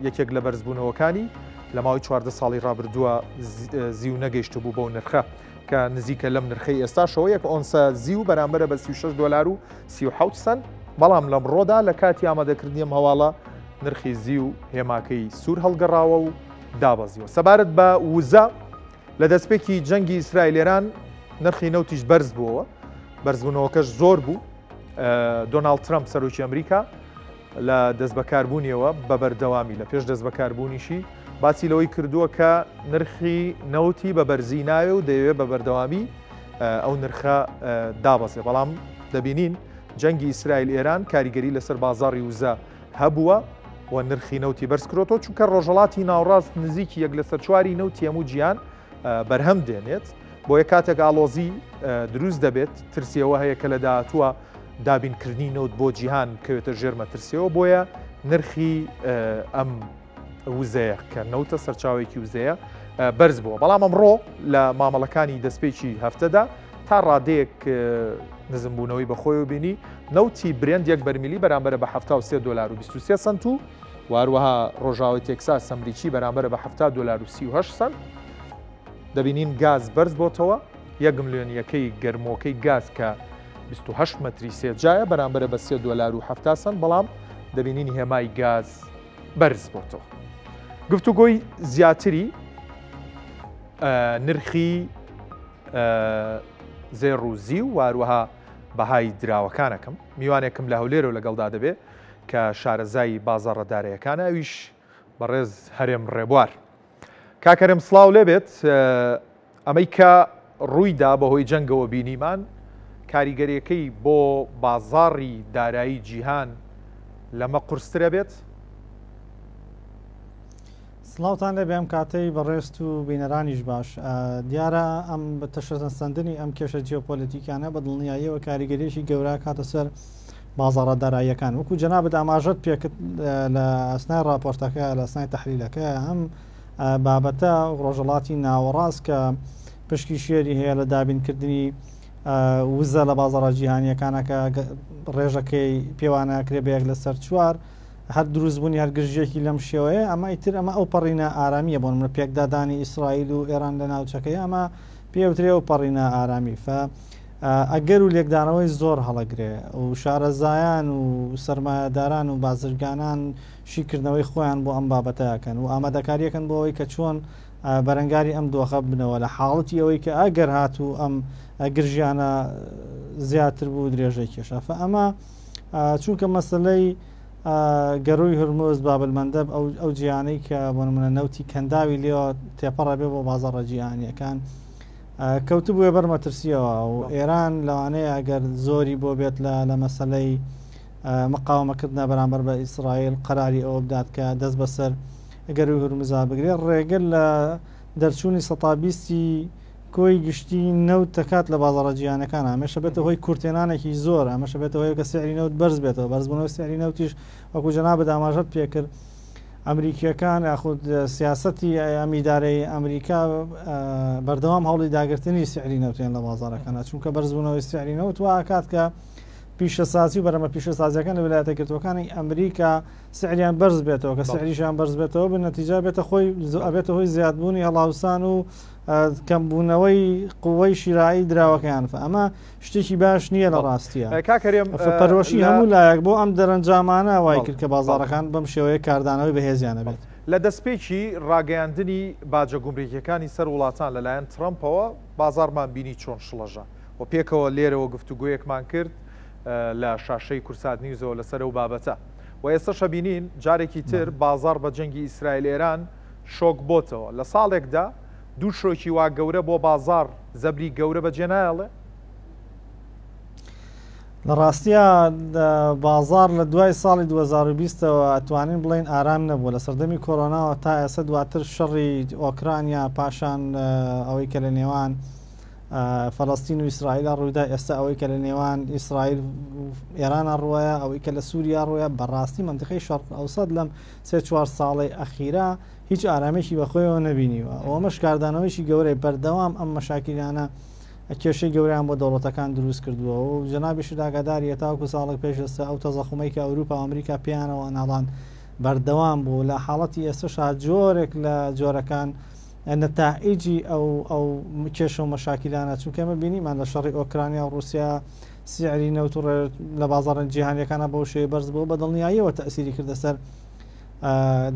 Speaker 1: یەکێک لە بەرزبوونەوەکانی لە ماوەی 14 ساڵی ڕابردووە زیو نەگەیشت بوو بەو نرخە کە نزیکە لەم نرخەی ئێستاشەوە یەک ئۆنسە زیو بەرامبەرە بە 36 دلار و 37 سنت بەڵام لەم ڕۆدا لە کاتی ئامادەکردنی ئەم هەواڵە نرخی زیو هێماکەی سوور هەڵگەڕاوە و دابەزیەوە سەبارەت بە وزە لە دەستپێکی جەنگی ئیسرائیلێران نرخی نەوتیش بەرز بووەوە بەرزبوونەوەکەش زۆر بوو دۆناڵد ترامپ سەرۆکی ئەمریکا لە دەست بەکاربوونیەوە بە بەردەوامی لە پێش دەست بەکاربوونیشی باسی لەوەی کردووە کە نرخی نەوتی بە بەرزی ناوێ و دەیەوێت بە بەردەوامی ئەو نرخە دابەزێ بەڵام دەبینین جەنگی ئیسرائیل ئێران کاریگەری لەسەر بازاڕی وزە هەبووە و نرخی نەوتی بەرز کرۆتەوە چونکە ڕۆژەڵاتی ناوڕاست نزیکی یەک لەسەر چواری نەوتی هەموو گیان بەرهەم دێنێت بۆ یە کاتێک ئالۆزی دروست دەبێت ترسیەوە هەیە کە لە داهاتووە دابینکردنی نەوت بۆ جیهان کەوێتە ژێرمە ترسیەوە بۆیە نرخی ئەم وزەیە کە نەوتە سەرچاوێکی وزەیە بەرز بووە بەڵام ئەمڕۆ لە مامەڵەکانی دەستپێکی هەفتەدا تا ڕادەیەک نزمبوونەوەی بەخۆی و بینی نەوتی برێند یەک بەرمیلی بەرامبەرە بە 73 دلار و 23 سنت و واروەها ڕۆژاوی تێکساس ئەمریکی بەرامبەرە بە 70 دلار و 38 سنت دەبینین گاز بەرز بۆتەوە 1 ملیۆنیەکەی گەرمۆکەی گاز کە 28 مەتری سێجایە بەرامبەرە بە 3 دلار و 70 سنت بەڵام دەبینین هێمای گاز بەرز بۆتەوە گفتوگۆی زیاتری نرخی زێڕوزی و واروەها بەهای دراوەکانەکەم میوانێکم لە هەولێرە و لەگەڵدا دەبێت کە شارەزای بازاڕەدارەیەکانە ئەویش بەڕێز هەرێم ڕێبوار کاکەرم سڵاو لێبێت ئەمەی کە ڕوویدا بەهۆی جەنگەوە بینیمان کاریگەریەکەی بۆ بازاڕی دارایی جیهان لەمە قورسترە بێت
Speaker 8: سڵاوتان لێ بێم کاتەی بەڕێست و بینەرانیش باش دیارە ئەم بە تەشەسەندنی ئەم کێشە جیۆپۆلیتیکانە بە دڵنیاییەوە کاریگەریەکی گەورە کاتە سەر بازاڕە داراییەکان وەکو جەنابەت ئاماژەت پێکرد لە ئەسنای راپۆرتەکە لە ئەسنای تەحلیلەکە ئەم بابەتە ڕۆژەڵاتی ناوەڕاست کە پشکی شێری هەیە لە دابینکردنی وزە لە بازاڕە جیهانیەکانەکە ڕێژەکەی پێوانەکرێ بەیەک لەسەر چوار هەر دروستبوونی هەرگرژێکی لەم شێوەیە ئەمە ئیتر ئەمە ئەو پەڕینە ئارامیە بۆن منە پێکدادانی ئیسرائیل و ئێران لە ناوچەکەی ئەمە پێوترێ و پەڕینە ئارامی ئەگەر و لێکدانەوەی زۆر هەڵەگرێ و شارەزایان و سەرمایەداران و بازرگانان شیکردنەوەی خۆیان بۆ ئەم بابەتەکەن و ئامادەکاریەکەن بۆ ئەوەی کە چۆن بەرەنگاری ئەم دۆخە بنەوە لە حاڵەتی ئەوەی کە ئەگەر هاتوو ئەم گرژیانە زیاتر بوو درێژەی کێشە ئەمە چونکە مەسلەی گەڕووی هورمۆز بابلمەندەب ئەو جیانەی کە بۆ نمونە نەوتی کەنداوی لێەوە تێپەڕە بێ بۆ بازاڕە جیهانیەکان کەوتبووە بەرمەترسیەوە و ئێران لەوانەیە ئەگەر زۆری بۆ بێت لە مەسلەی مقاومەکردنە بەرامبەر بە ئیسرائیل قەراری ئەوە بدات کە دەست بەسەر گەروی هورمزا بگرێت ڕێگەر لە دەرچوونی سەتابیستی کۆی گشتی نەوت دەکات لە بازاڕە جیهانەکان ئەمەشە بێتە هۆی کورتێنانێکی زۆر ئەمەشە بێتە هۆی کە سعری نەوت بەرز بێتەوە بەرزبوونەوە سعری نەوتیش وەکو جەنابەت ئاماژەت پێکرد ئەمریکیەکان یاخود سیاسەتی ئەمیدارەی ئەمریکا بەردەوام هەوڵی داگرتنی سعری نەوتێن لە بازاڕەکانە چونکە بەرزبوونەوەی سعری نەوت وا کات کە پیشەسازی و بەرەمە پیشەسازیەکان لە ویلایەتە گرتوەکانی ئەمریکا سعریان بەرز بێتەوە کە سعریشان بەرز بێتەوە بە نەتیجە بێتە خۆی ئەبێتە هۆی زیادبوونی هەڵاوسان و کەمبوونەوەی قووەی شیرایی دراوەکەیان ئەمە شتێکی باش نییە لە ڕاستیە پەرۆشی هەموو لایەک بۆ ئەم دەرەنجامانە وای کرد کە بازاڕەکان بەم شێوەیە کاردانەوەی بەهێزیانە بێت
Speaker 1: لە دەستپێکی ڕاگەیاندنی باجە گومرێکیەکانی سەر وڵاتان لەلایەن ترەمپەوە بازارمان بینی چۆن شڵەژە و پێکەوە لێرەوە گفتوگویەکمان کرد لە شاشەی کورسات نیوزەوە لەسەر و بابەتە و ئێستا شەبینین جارێکی تر بازار بە جەنگی ئیسرائیل ئێران شۆک بۆتەوە لە ساڵێکدا دوو شۆکی وا گەورە بۆ بازار زەبری گەورە بەجێنایەڵێ
Speaker 8: لە ڕاستیە بازار لە دوای ساڵی 2020ەوە ئەتوانین بڵین ئارام نەبوو لە سەردەمی کۆرۆناوە تا ئێستا دواتر شەڕی ئۆکرانیا پاشان ئەوەی کە لە نێوان فەڵەستین و ئیسرائیل ڕوویدا ئێستا ئەوەی کە لە نێوان ئیسرائیل ئێران ڕوایە ئەوەی کە لە سووریا ڕوایە بەڕاستی منتیقەی شەرق ئەوسەد لەم 3-4 ساڵی ئەخیرا هیچ ئارامێکی بەخۆیەوە نەبینیوە ئەوە مەشکاردانەوەیشی گەورەی بەردەوام ئەم مەشاکلانە کێشەی گەوریان بۆ دەوڵەتەکان دروست کردووە و جەنابیشی ئاگاداریە تاوکو ساڵێک پێشستا ئەو تەزەخمەی کە ئەوروپا و ئەمریکا پیانەوە ناڵان بەردەوام بوو لە حاڵەتی ئێستاشا جۆرێک لە جۆرەکان نەتائیجی ئەو کێشە و مەشاکیلانە چونکەمە بینیمان لە شەڕی ئۆکرانیا و رووسیا سیعری نەوتڕ لە بازاڕن جیهانیەکانە بەو شێ بەرز بوو بە دڵنیاییەوە تەسیری کردە سەر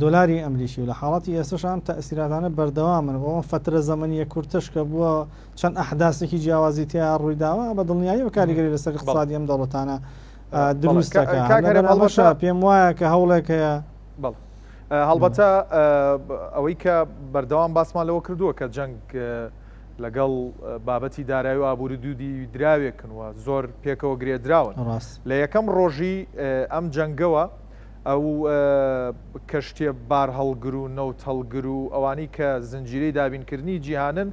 Speaker 8: دۆلاری ئەمریکی و لە حاڵەتی ئێستاشان تەسیراتانە بەردەوامن ئەوە فترە زەمەنیە کورتش کە بووە چەند ئەحداسێکی جیاوازی تیا ڕوویداوە بە دڵنیاییەوە کاریگەری لەسەر اقتصادی ئەم دەوڵەتانە دروستەکە پێم وایە کە هەوڵێک هەیە
Speaker 1: هەڵبەتە ئەوەی کە بەردەوام باسمان لەوە کردووە کە جەنگ لەگەڵ بابەتی دارایی و ئابووری دوودی دراوێکن وە زۆر پێکەوە گرێدراون لە یەکەم ڕۆژی ئەم جەنگەوە ئەو کەشتێ بار هەڵگر و نەوت هەڵگر و ئەوانەی کە زنجیرەی دابینکردنی جیهانن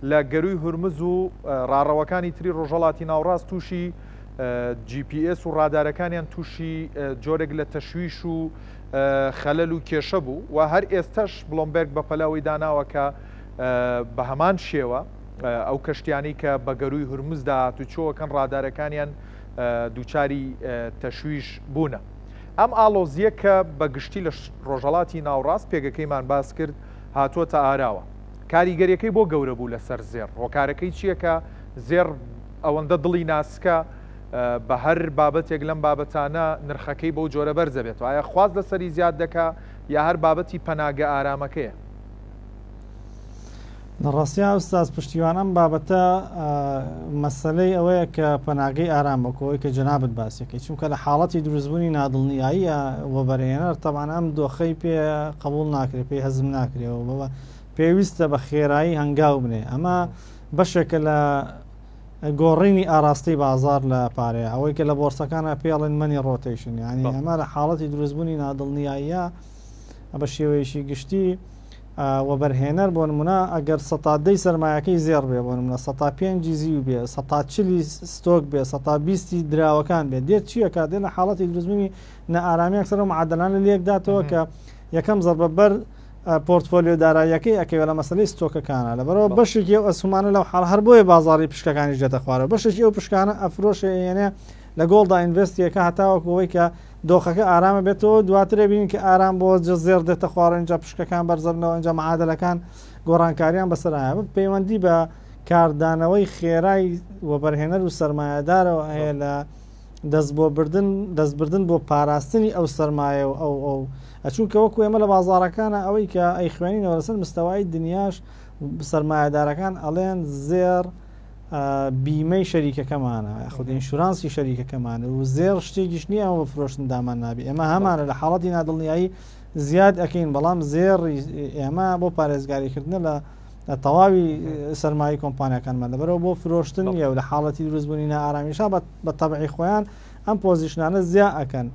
Speaker 1: لە گەروی هورمز و ڕاڕەوەکانی تری ڕۆژهەڵاتی ناوڕاست تووشی GPS و ڕادارەکانیان تووشی جۆرێک لە تەشویش و خەلەل و کێشە بوو و هەر ئێستش بلۆمبێرگ بە پەلاوی داناوە کە بە هەمان شێوە ئەو کەشتیانی کە بە گەروی هورمزدا هاتوچۆوەکەن ڕادارەکانیان دووچاری تەشویش بوونە. ئەم ئالۆزیە کە بەگشتی لە ڕۆژهەڵاتی ناوڕاست پێگەکەیمان باس کرد هاتووەتە ئاراوە. کاریگەریەکەی بۆ گەورە بوو لەسەر زێر. ڕۆکارەکەی چییە کە زێر ئەوەندە دڵی ناسکە بە هەر بابەتێک لەم بابەتانە نرخەکەی بەو جۆرە بەرزە بێت. ئایا خواست لەسەری زیاد دەکا یا هەر بابەتی پەناگە ئارامەکەیە؟
Speaker 8: لە ڕاستیا ئوستاز پشتیوانم بابەتە مەسلەی ئەوەیە کە پەناگەی ئارامەکەوەی کە جەنابەت باسیەکەی چونکە لە حاڵەتی دروستبوونی نادڵنیاییە وەبەرهێنەر تەبان ئەم دۆخەی پێ قبول ناکرێت پێی هەزم ناکرێەوە بەوە پێویستە بە خێرایی هەنگاو بنێ ئەمە بەشێکە لە گۆڕینی ئاراستەی بازار لە پارەیە ئەوەی کە لە بۆرسەکانە پێڵێن مەنی ڕۆتیشن ینی ئەمە لە حاڵەتی دروستبوونی نادڵنیاییە بە شێوەیەشی گشتی وەبەرهێنەر بۆ نمونە ئەگەر سەتادەی سەرمایەکەی زێڕ بێ بۆ نمونە 105 زیو بێ 140 ستۆک بێ 120 دراوەکان بێت دێت چییە کات دێن لە حاڵەتی دروستبوونی نەئارامیەک سەر معادلانە لێکداتەوە کە یەکەم زەربەبەر پۆرتفۆلیۆ داراییەکەی ئەکەوێت لە مەسلەی ستۆکەکانە لەبەرەوە بەشێکی ئەو ئەسومانە لەو حاڵ هەر بۆیە بازاری پشکەکانی ژێتە خوارەوە بەشێکی ئەو پشکانە ئەفرۆشێنێ لە گۆڵدا ئینڤستیەکە هەتاوەکەوەی کە دۆخەکە ئارامە بێتەوە دواترێ بینین کە ئارام بۆ زێر دێتە خوارە اینجا پشکەکان بەرزەرنەوە اینجا معادلەکان گۆڕانکاریان بەسەرایە پەیوەندی بە کاردانەوەی خێرای وەبەرهێنەر و سەرمایەدارەوە هەیە لە دەستبردن بۆ پاراستنی ئەو سەرمایە و ئەو ئەچونکە وەکو ئێمە لە بازارەکانە ئەوەی کە ئەی خوێنینەوە لەسەر مستەوای دنیاش سەرمایەدارەکان ئەڵێن زێر بیمەی شەریکەکەمانە خودی ئینشورانسی شەریکەکەمانە و زێر شتێکیش نییە ئەوە فرۆشتن دامان نابی ئێمە هەمانە لە حاڵەتی نادڵنیایی زیاد ئەەکەین بەڵام زێر ئێمە بۆ پارێزگاریکردنە لە تەواوی سەرمایی کۆمپانیەکانمان لەبەرەوە بۆ فرۆشتن نیە و لە حاڵەتی دروستبوونی نائارامیشا بە تەبعی خۆیان ئەم پۆزیشنانە زیا ئەکەن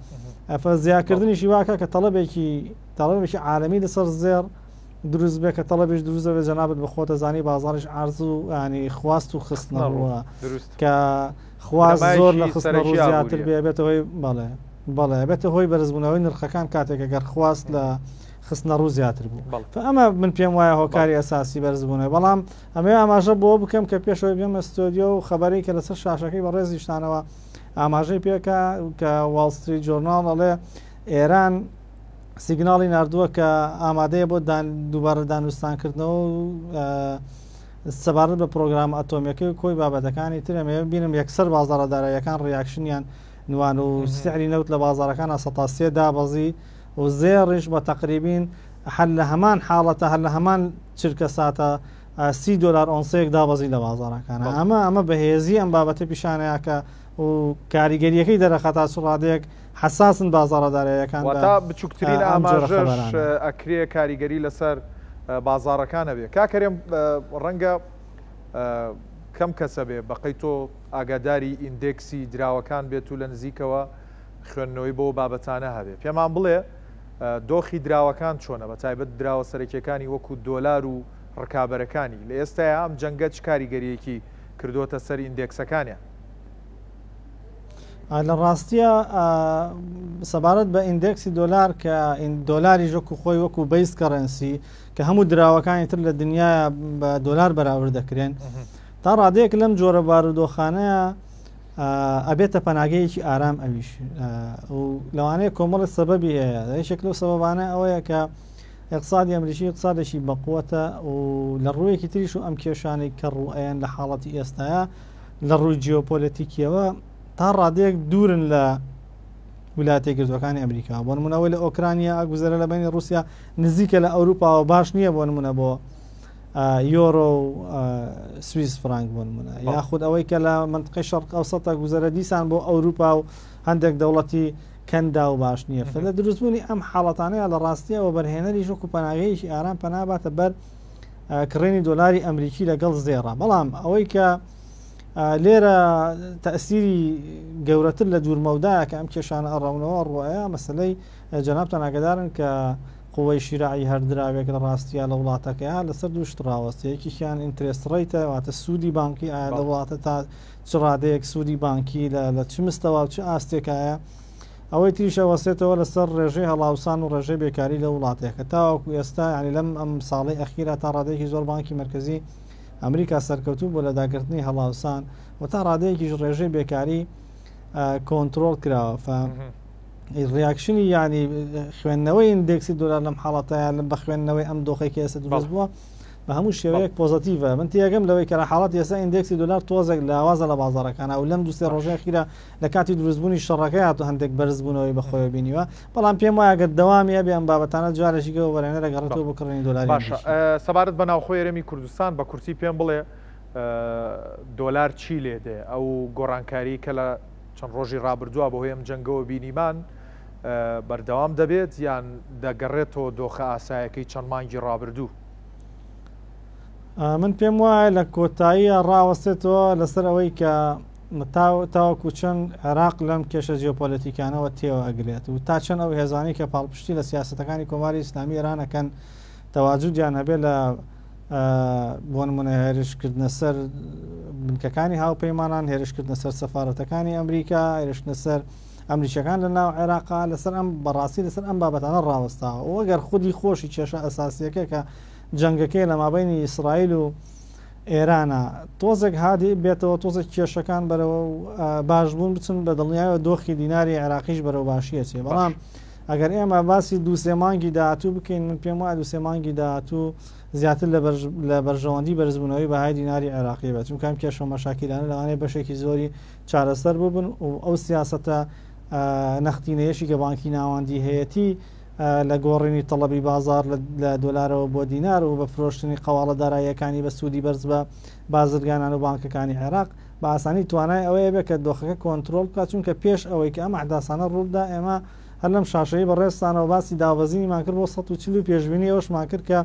Speaker 8: زیاکردنیشی واکە کە تەڵەبێکی عالەمی لەسەر زێر دروست بێ کە تەڵەبێش دروست بێت جەنابەت بە خۆتە زانی بازاڕش عرض و ینی خواست و خستنەوە کە خواست زۆر لە خستنەوە زیاتر بێت هۆی بەڵێ بێتە هۆی بەرزبوونەوەی نرخەکان کاتێک ئەگەر خواست لە خستنە ڕوو زیاتر بوو ئەمە من پێم وایە هۆکاری ئەساسی بەرزبوونەوە بەڵام ئەمە ئاماژە بۆ بکەم کە پێشەوەی بێمە ستۆدیۆ و خەبەرەی کە لەسەر شاشەکەی بە ڕێزی شتانەوە ئاماژەی پێکە کە واڵ ستریت جۆرناڵ ئەڵێ ئێران سیگناڵی نردووە کە ئامادەیە بۆ دووبارە دانوستانکردنەوە و سەبارەت بە پرۆگرام ئەتۆمیەکەی کۆی بابەتەکانی ترەمێ بینم یەکسەر بازاڕە داراییەکان ڕیاکشنیان نوان و سعری نەوت لە بازارەکانە 103 دابەزی و زێڕیش بە تقریبین هەر لە هەمان حاڵەتە هەر لە هەمان چرکە ساتە $30 ئۆنسەیەک دابەزی لە بازارەکانە ئەمە بەهێزی ئەم بابەتە پیشانەیە کە و کاریگەریەکەی دەرەخەتا سوڕادەیەک حساسن بازاڕەدارەیەکان
Speaker 1: تا بچووکترین ئاماژەش ئەکرێ کاریگەری لەسەر بازاڕەکانە بێ کاکەرێم ڕەنگە کەم کەسە بێ بەقەی تۆ ئاگاداری ئیندێکسی دراوەکان بێت و لە نزیکەوە خوێندنەوەی بۆ بابەتانە هەبێ پێمان بڵێ دۆخی دراوەکان چۆنە بە تایبەت دراوە سەرەکیەکانی وەکو دۆلار و ڕکابەرەکانی لە ئێستایا ئەم جەنگە چ کاریگەریەکی کردوتە سەر ئیندێکسەکانیان
Speaker 8: لە ڕاستیە سەبارەت بە ئیندێکسی دۆلار کە دۆلاری ژۆکو خۆی وەکو بیس کەرەنسی کە هەموو دراوەکانی تر لە دنیا بە دۆلار بەراورد دەکرێن تا ڕادەیەک لەم جۆرە بارودۆخانەیە ئەبێتە پەناگەیەکی ئارام ئەویش و لەوانەیە کۆمەڵی سەبەبی هەیە یەکێک لەو سەبەبانە ئەوەیە کە اقتصادی ئەمریکی اقتصادێکی بەقووەتە و لە ڕوویەکی تریش و ئەم کێشانەی کە ڕوئیان لە حاڵەتی ئێستاە لە ڕووی جیۆپۆلەتیکیەوە تا ڕادەیەک دوورن لە ویلایەتە یەکگرتووەکانی ئەمریکا بۆ نمونەوەی لە ئۆکرانیا ئاگوزەرە لە بینی رووسیا نزیکە لە ئەوروپاوە باش نییە بۆ نمونە بۆ یۆرۆ و سویس فرانک بۆ نمونە یاخود ئەوەی کە لە منطقەی شەرق ئەوسەتە گوزەرە دیسان بۆ ئەوروپا و هەندێک دەوڵەتی کەندا و باش نییە لە دروستبوونی ئەم حاڵەتانەیە لە ڕاستیەوە بەرهێنەری ژوک و پەناگەیەکی ئارام پەناباتە بەر کڕێنی دۆلاری ئەمریکی لەگەڵ زێڕە بەڵام ئەوەی کە لێرە تەسیری گەورەتر لە دوورمەودایە کە ئەم کێشانە ئەڕەونەوە ڕوایە مەسلەی جەنابتان ئاگدارن کە قوەی شیراعی هەردراوێک لە ڕاستیە لە وڵاتەکەیە لەسەر دووشت ڕاوەستەیەکییان ئینترێستڕیتە واتە سوودی بانکی ئایا لە وڵاتە تا چ ڕادەیەک سوودی بانکی لە چ مستەوە چ ئاستێکایە ئەوەی تریشە وەسێتەوە لەسەر ڕێژەی هەڵاوسان و ڕێژەی بێکاری لە وڵاتەیەکە تاوەکو ئێستا ینی لەم ئەم ساڵی ئەخیرا تا ڕادەیەکی زۆر بانکی مرکزی ئەمریکا سەرکەوتوو بۆ لە داگررتنی هەڵاوسان و تا ڕادەیەکیش ڕێژەی بێکاری کۆنتترۆل کراوە ڕاکشنی ینی خوێندنەوەی ئیندێکسی دلار لەم حاڵەتەیە لە بە خوێندنەوەی ئەم دۆخێکی ئێستا دروست بووە بە هەموو شێوەیەک پۆزتیڤە من تێگەم لەوەی کە حاڵات ئێستا ئیندێکسی دلار تۆزێک لاوازە لە بازارەکانە و لەم دوسێ ڕۆژەیە خیرا لە کاتی دروستبوونی شەڕەکەی هاتو هەندێک بەرزبوونەوەی بەخۆی بینیوە بەڵام پێم وایە گەر دەوامیە بێ ئەم بابەتانە جارێکیگە و بەرێنە لەگەڕێتەوە بکڕێنی دۆلاری
Speaker 1: باشە سەبارەت بە ناوخۆی هەرێمی کوردستان بە کورتی پێم بڵێ دۆلار چی لێ دێ ئەو گۆڕانکاری کە لە چەند ڕۆژی ڕابردووە بەهۆی ئەم جەنگەوە بینیمان بەردەوام دەبێت یان دەگەڕێتەوە دۆخە ئاسایەکەی چەند مانگی ڕابردوو
Speaker 8: من پێم وایە لە کۆتاییە ڕاوەستێتەوە لەسەر ئەوەی کە تاوەکو چەند عێراق لەم کێشە جیۆپۆلەتیکانەوە تێوە ئەگرێت و تا چەند ئەو هێزانی کە پاڵپشتی لە سیاسەتەکانی کۆماری ئیسلامی ئێرانەکەن تەواجودیان هەبێت لە بۆ نمونە هێرشکردنە سەر بنکەکانی هاوپەیمانان هێرشکردنە سەر سەفارەتەکانی ئەمریکا هێرشتنە سەر ئەمریکەکان لە ناو عێراقا لەسەر ئەم بەڕاستی لەسەر ئەم بابەتانە ڕاوەستاوە وەگەر خودی خۆشی کێشە ئەساسیەکە کە جەنگەکەی لە مابینی ئیسرائیل و ئێرانە تۆزێک هادی بێتەوە تۆزێک کێشەکان بەرەوە باشبوون بچن بە دڵنیایەوە دۆخی دیناری عێراقیش بەرەو باشیە چێ بەڵام ئەگەر ئێمە باسی دووسێ مانگی داهاتوو بکەین من پێم وایە دووسێ مانگی داهاتوو زیاتر لە بەرژەوەندی بەرزبوونەوەی بەهای دیناری عێراقی بێت چونکە ئەم کێشە مەشاکیلانە لەوانەیە بەشێکی زۆری چارەسەر ببن و ئەو سیاسەتە نەختینەیەشی کە بانکی ناوەندی هەیەتی لە گۆڕینی تەڵەبی بازار لە دۆلارەوە بۆ دینار و بە فرۆشتنی قەواڵە داراییەکانی بە سوودی بەرز بە بازرگانان و بانکەکانی عێراق بە ئاسانی توانای ئەوەیە بێت کە دۆخەکە کۆنتترۆل بکات چونکە پێش ئەوەی کە ئەم ئەحداسانە ڕوودا ئێمە هەر لەم شاشەی بەڕێستانەوە باسی داوەزینیمان کرد بۆ 140 و پێشبینی ئەوشمان کرد کە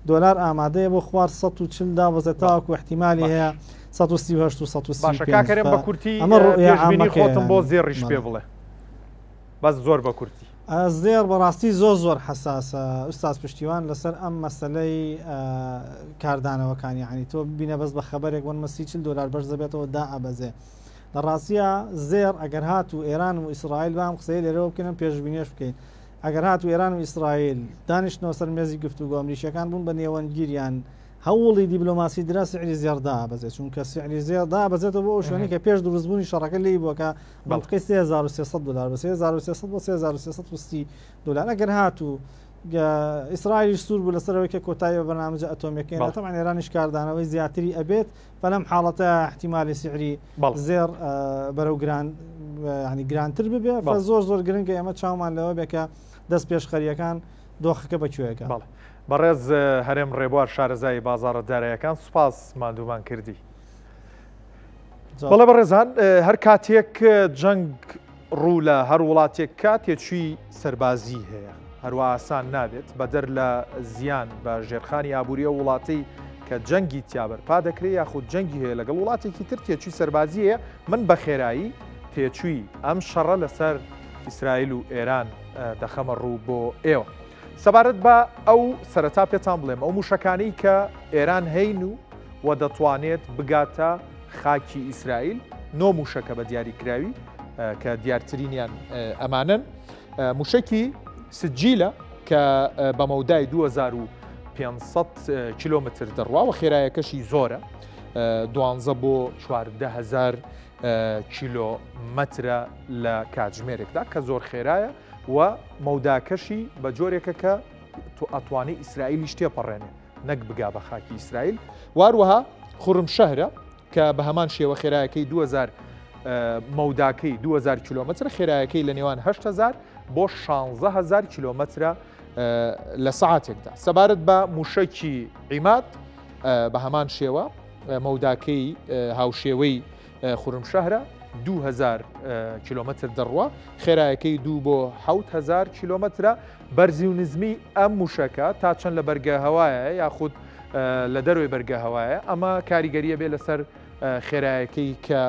Speaker 8: دۆلار ئامادەیە بۆ خوار 140 داوەزێت تاوەکو احتیمالی هەیە 138 و 130
Speaker 1: باشە کاکەرێم بە کورتی پێشبینی خۆتم بۆ زێڕیش پێ بڵێ بەس زۆر بە کورتی
Speaker 8: زێر بەڕاستی زۆر حساسە ئوستاز پشتیوان لەسەر ئەم مەسلەی کاردانەوەکانی عنی تۆ بینە بەس بە خەبەرێک وەن مەسی 40 دلار بەش دەبێتەوە دا ئەبەزێ لە ڕاستیە زێر ئەگەر هات و ئێران و ئیسرائیل بام قسەی لێرەوە بکەن پێشبینیش بکەین ئەگەر هات و ئێران و ئیسرائیل دانیشتنەوە سەر مێزی گفتوگۆ ئەمریکیەکان بوون بە نێوەندگیریان هەوڵی دیبلۆماسی درا سعری زێردا بەزێت چونکە سعری زێردا بەزێتەوە بۆ ئەو شوێنی کە پێش دروستبوونی شەڕەکە لی بووەکە بەڵقی 3300 دلار بە 3300 بۆ 3330 دلار ئەگەر هات و ئیسرائیل سوور بوو لەسەرەوەی کە کۆتایی بە بەرنامەجە ئەتۆمیەکەیە تەمان ئێرانیش کاردانەوەی زیاتری ئەبێت بەلەم حاڵەتە احتیمالی سعری زێر بەرەو ینی گرانتر ببێ بە زۆر گرنگە ئێمە چاومان لەوە بێکە دەست پێشخەریەکان دۆخەکە بەکوێەکە
Speaker 1: بەڕێز هەرێم ڕێبوار شارەزای بازارە داراییەکان سوپاس مادوومان کردی بەڵێ بەڕێزان هەر کاتێک جەنگ ڕوو لە هەر وڵاتێک کاتێکچووی سەربازی هەیە هەروە ئاسان نابێت بەدەر لە زیان بە ژێرخانی ئابووری و وڵاتی کە جەنگی تیابەرپا دەکرێت یاخود جەنگی هەیە لەگەڵ وڵاتێکی تر تێچووی سەربازی هەیە من بە خێرایی تێچووی ئەم شەڕە لەسەر ئیسرائیل و ئێران دەخەمە ڕوو بۆ ئێوە سەبارەت بە ئەو سەرەتا پێتان بڵێم ئەو موشەکانی کە ئێران هەین و دەتوانێت بگاتە خاکی ئیسرائیل نۆ موشەکە بە دیاریکراوی کە دیارترینیان ئەمانن موشکی سجیلە کە بە مەودای 2500 کیلۆمتر دەڕوا و خێرایەکەشی زۆرە 12 بۆ 14,000 کیلۆمەترە لە کاتژمێرێکدا کە زۆر خێرایە و مەوداکەشی بە جۆرێکە کە ئەتوانی ئیسرائیلی شتێپەڕێنێ نەک بگا بە خاکی ئیسرائیل واروەها خوڕم شەهرە کە بە هەمان شێوە خێرایەکەی 2000 مەوداکەی 2000 کیلۆمەتر خێرایەکەی لە نێوان 8,000 بۆ 16,000 کیلۆمەترە لە سەعاتێکدا سەبارەت بە موشەکی عیماد بە هەمان شێوە مەوداکەی هاوشێوەی خوڕم شەهرە 2000 کیلۆمەتر دەڕوە خێرایەکەی 2 بۆ 7,000 کیلۆمەترە بەرزی و نزمی ئەم موشەکە تا چەند لە بەرگە هەوایە یاخود لە دەروی بەرگە هەوایە ئەمە کاریگەریە بێ لەسەر خێرایەکەی کە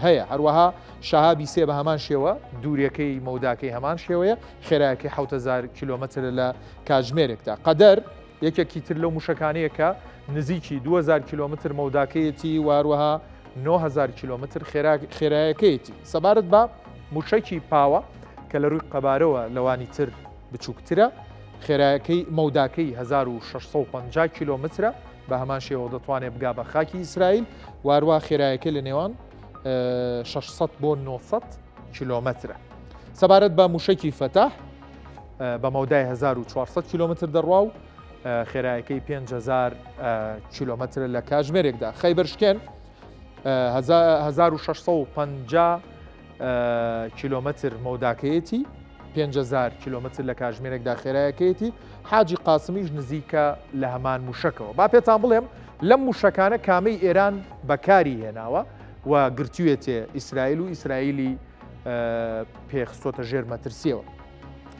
Speaker 1: هەیە هەروەها شاهابی سێ بە هەمان شێوە دووریەکەی مەوداکەی هەمان شێوەیە خێرایەکەی 7,000 کیلۆمەتر لە کاتژمێرێکدا قەدەر یەکێکی تر لەو موشەکانەیە کە نزیکی 2000 کیلۆمتر مەوداکەیەتی واروەها 9,000 کیلۆمتر خێرایەکەیەتی سەبارەت بە موشەکی پاوە کە لە ڕووی قەبارەوە لەوانی تر بچووکترە خێرایەکەی مەوداکەی 1650 کیلۆمترە بە هەمان شێوە دەتوانێت بگا بە خاکی ئیسرائیل وارووا خێرایەکە لە نێوان 600 بۆ 900 کیلۆمترە سەبارەت بە موشەکی فەتاح بە مەودای 1400 کیلۆمتر دەڕوا و خێرایەکەی 5,000 کیلۆمتر لە کاتژمێرێکدا خەیبەرشکێن 1650 کیلۆمتر مەوداکەیەتی 5,000 کیلۆمتر لە کاتژمێرێکدا خێرایەکەیەتی حاجی قاسمیش نزیکە لە هەمان موشەکەەوە با پێتان بڵێم لەم موشەکانە کامەی ئێران بەکاری هێناوە و گرتوویەتێ ئیسرائیل و ئیسرائیلی پێخستۆتە ژێر مەترسیەوە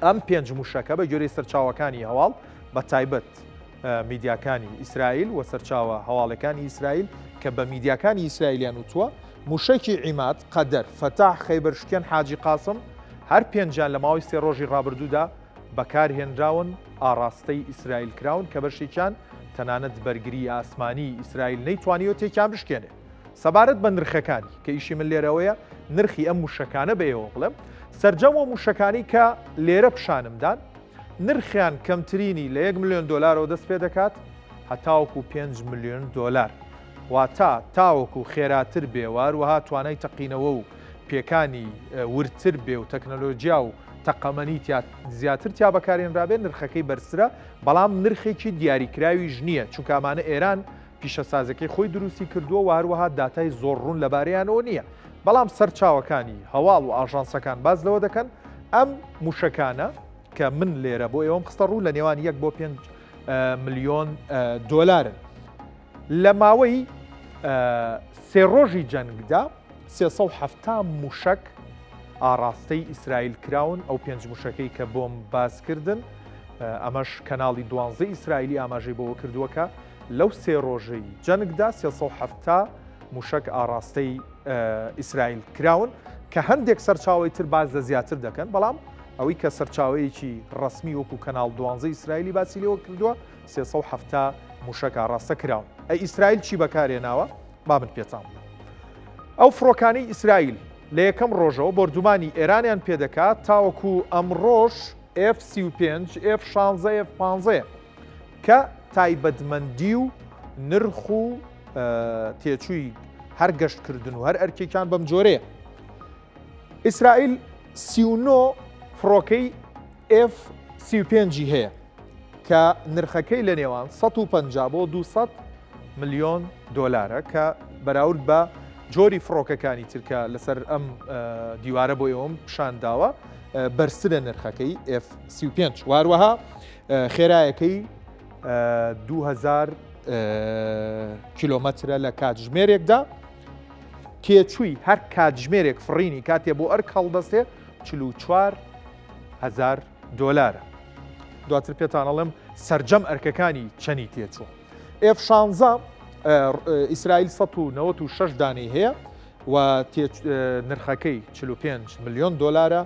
Speaker 1: ئەم 5 موشەکە بە گوێرەی سەرچاوەکانی هەواڵ بە تایبەت میدیاکانی ئیسرائیل و سەرچاوە هەواڵەکانی ئیسرائیل کە بە میدیاکانی ئیسرائیلیان وتووە موشەکی عیماد قەدەر فەتاح خەیبەرشکێن حاجی قاسم هەر پێنجیان لە ماوەی 3 ڕۆژی ڕابردوودا بەکارهێنراون ئاڕاستەی ئیسرائیل کراون کە بەشێکیان تەنانەت بەرگری ئاسمانی ئیسرائیل نەیتوانیەوە تێکیان بشکێنێ سەبارەت بە نرخەکانی کە ئیشی من لێرەوەیە نرخی ئەم موشەکانە بەیەوە بڵێم سەرجەمەوە موشەکانی کە لێرە پیشانمدان نرخیان کەمترینی لە 1 ملیۆن دلارەوە دەست پێ دەکات هەتاوەکو 5 ملیۆن دلار واتە تاوەکو خێراتر بێوار وها توانای تەقینەوە و پێکانی ورتر بێ و تەکنەلۆژیا و تەقەمەنی زیاتر تیا بەکارێنرابێت نرخەکەی بەرزترە بەڵام نرخێکی دیاریکراویش نییە چونکە ئەمانە ئێران پیشەسازەکەی خۆی دروستی کردووە و هەروەها داتای زۆر ڕوون لەبارەیانەوە نییە بەڵام سەرچاوەکانی هەواڵ و ئاژانسەکان باز لەوە دەکەن ئەم موشەکانە کە من لێرە بۆ ئێوەم خستە ڕوو لە نێوان 1 بۆ 5 ملیۆن دلارن لە ماوەی 3 ڕۆژی جەنگدا 370 موشک ئاڕاستەی ئیسرائیل کراون ئەو 5 موشەکەی کە بۆم باسکردن ئەمەش کەناڵی 12 ئیسرائیلی ئاماژەی بۆەوە کردووەکە لەو 3 ڕۆژەی جەنگدا 370 موشک ئاڕاستەی ئیسرائیل کراون کە هەندێک سەرچاوی تر باز لە زیاتر دەکەن بەڵام ئەوەی کە سەرچاوەیەکی ڕسمی وەکو کەناڵ 12 ئیسرائیلی باسی لێوە کردووە 370 موشک ئاڕاستە کراون ئیسرائیل چی بەکارێناوە با من پێتان بڵێم ئەو فڕۆکانەی ئیسرائیل لە یەکەم ڕۆژەوە بردومانی ئێرانیان پێدەکات تاوەکو ئەم ڕۆژ F-35 F-16 F-15 کە تایبەتمەندی و نرخ و تێچووی هەر گەشتکردن و هەر ئەرکێکیان بەم جۆرەیە ئیسرائیل 39 فڕۆکەی F-35 هەیە کە نرخەکەی لە نێوان 150 بۆ 200 ملیۆن دلارە کە بەراورد بە جۆری فڕۆکەکانی ترکە لەسەر ئەم دیوارە بۆ ئێوەم پیشانداوە بەرزترە نرخەکەی F-35 واروەها خێرایەکەی 2000 کیلۆمەترە لە کاتژمێرێکدا کێچووی هەر کاتژمێرێک فڕینی کاتێ بۆ ئەرک هەڵدەستێ 44,000 دلارە دواتر پێتان ئەڵێم سەرجەم ئەرکەکانی چەنی تێچووە F-16 ئیسرائیل 196 دانەی هەیە و نرخەکەی 45 ملیۆن دلارە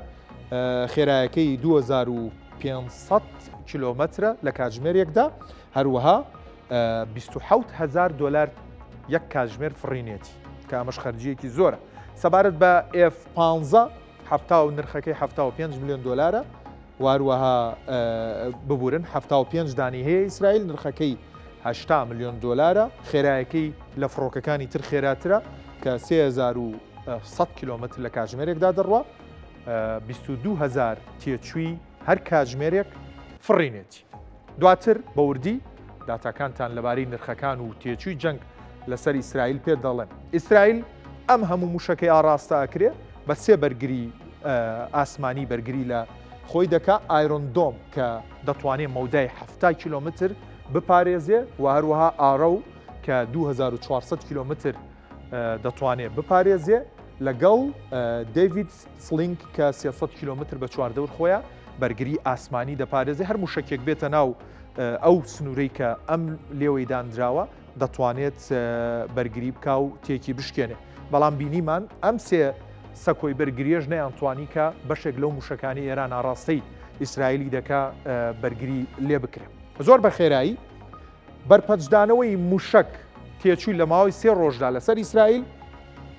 Speaker 1: خێرایەکەی 2500 کیلۆمەترە لە کاتژمێرێکدا هەروەها 27,000 دلار یەک کاتژمێر فڕینێتی کە ئەمەش خەرجیەکی زۆرە سەبارەت بە F-15 نرخەکەی 75 ملیۆن دلارە واروەها ببورن 75 دانی هەیە ئیسرائیل نرخەکەی 80 ملیۆن دلارە خێرایەکەی لە فڕۆکەکانی تر خێراترە کە 3100 کیلومتر لە کاتژمێرێکدا دەڕوە 22,000 تێچووی هەر کاتژمێرێک فڕینێتی. دواتر بە وردی داتاکانتان لەبارەی نرخەکان و تێچووی جەنگ لەسەر ئیسرائیل پێ دەڵێن. ئیسرائیل ئەم هەموو موشەکەی ئاڕاستە ئەکرێ بە 3 بەرگری ئاسمانی بەرگری لە خۆی دەکا ئایرۆندۆم کە دەتوانێت مەودای 70 کیلومتر بپارێزێ و هەروەها ئارە و کە 2400 کیلومتر دەتوانێت بپارێزێ لەگەڵ دەیڤید سلینگ کە 300 کیلومتر بە چواردەور خۆیان بەرگری ئاسمانی دەپارێزێ هەر موشەکێک بێتە ناو ئەو سنوورەی کە ئەم لێوەی دانراوە دەتوانێت بەرگری بکە و تێکی بشکێنێ. بەڵام بینیمان ئەم سێ سەکۆی بەرگریێژ نەیانتوانی کە بەشێک لەو موشەکانی ئێران ئاڕاستەی ئیسرائیلی دەکا بەرگری لێ بکرێت. زۆر بە خێرایی بەرپەجدانەوەی موشک تێچووی لە ماوەی 3 ڕۆژدا لەسەر ئیسرائیل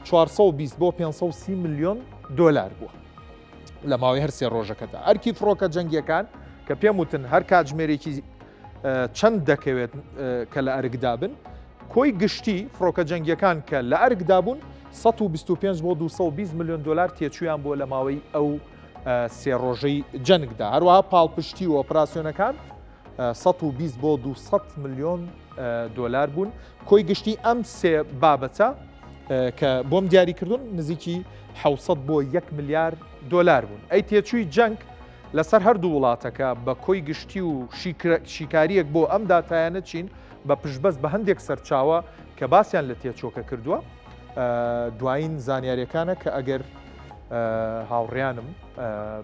Speaker 1: 420 بۆ 530 ملیۆن دلار بووە لە ماوەی هەر 3 ڕۆژەکەدا. ئەرکی فڕۆکە جەنگیەکان کە پێم وتن هەر کاتژمێرێکی چەند دەکەوێت کە لە ئەرگدا بن کۆی گشتی فڕۆکە جەنگیەکان کە لە ئەرگدا بوون 125 بۆ 220 ملیۆن دلار تێچویان بۆ لە ماوەی ئەو 3 ڕۆژەی جەنگدا. هەروەها پاڵپشتی و ئۆپراسیۆنەکان 120 بۆ 200 ملیۆن دلار بوون. کۆی گشتی ئەم سێ بابەتە کە بۆم دیاری کردوون نزیکی 600 بۆ 1 ملیار دلار بوون. ئەی تێچووی جەنگ لەسەر هەردوو وڵاتەکە بە کۆی گشتی و شیکاریەک بۆ ئەم داتایانە چین بە پشبەست بە هەندێک سەرچاوە کە باسییان لە تێچۆکە کردووە. دوایین زانیاریەکانە کە ئەگەر هاوڕیانم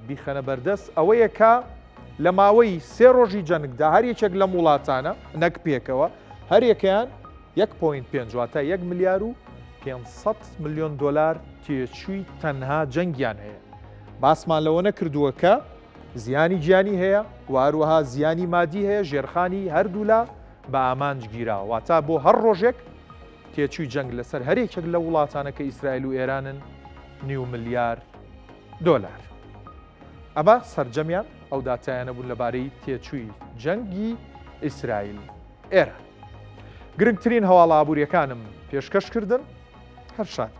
Speaker 1: بیخەنە بەردەست ئەوەیە کە لە ماوەی 3 ڕۆژی جەنگدا هەر یەکێک لەم وڵاتانە نەک پێکەوە هەر یەکەیان 1.5 واتە 1 ملیار و 500 ملیۆن دلار تێچووی تەنها جەنگیان هەیە. باسمان لەوە نەکردووە کە زیانی گیانی هەیە و هەروەها زیانی مادی هەیە ژێرخانی هەردوولا بە ئامانج گیراوە. واتە بۆ هەر ڕۆژێک تێچووی جەنگ لەسەر هەرێکێک لە وڵاتانە کە ئیسرائیل و ئێرانن 9 ملیار دلار. ئەمە سەرجەمیان ئەو داتایانە بوون لەبارەی تێچووی جەنگی ئیسرائیل ئێران. گرنگترین هەواڵە ئابوووریەکانم پێشکەشکردن هەر شاد.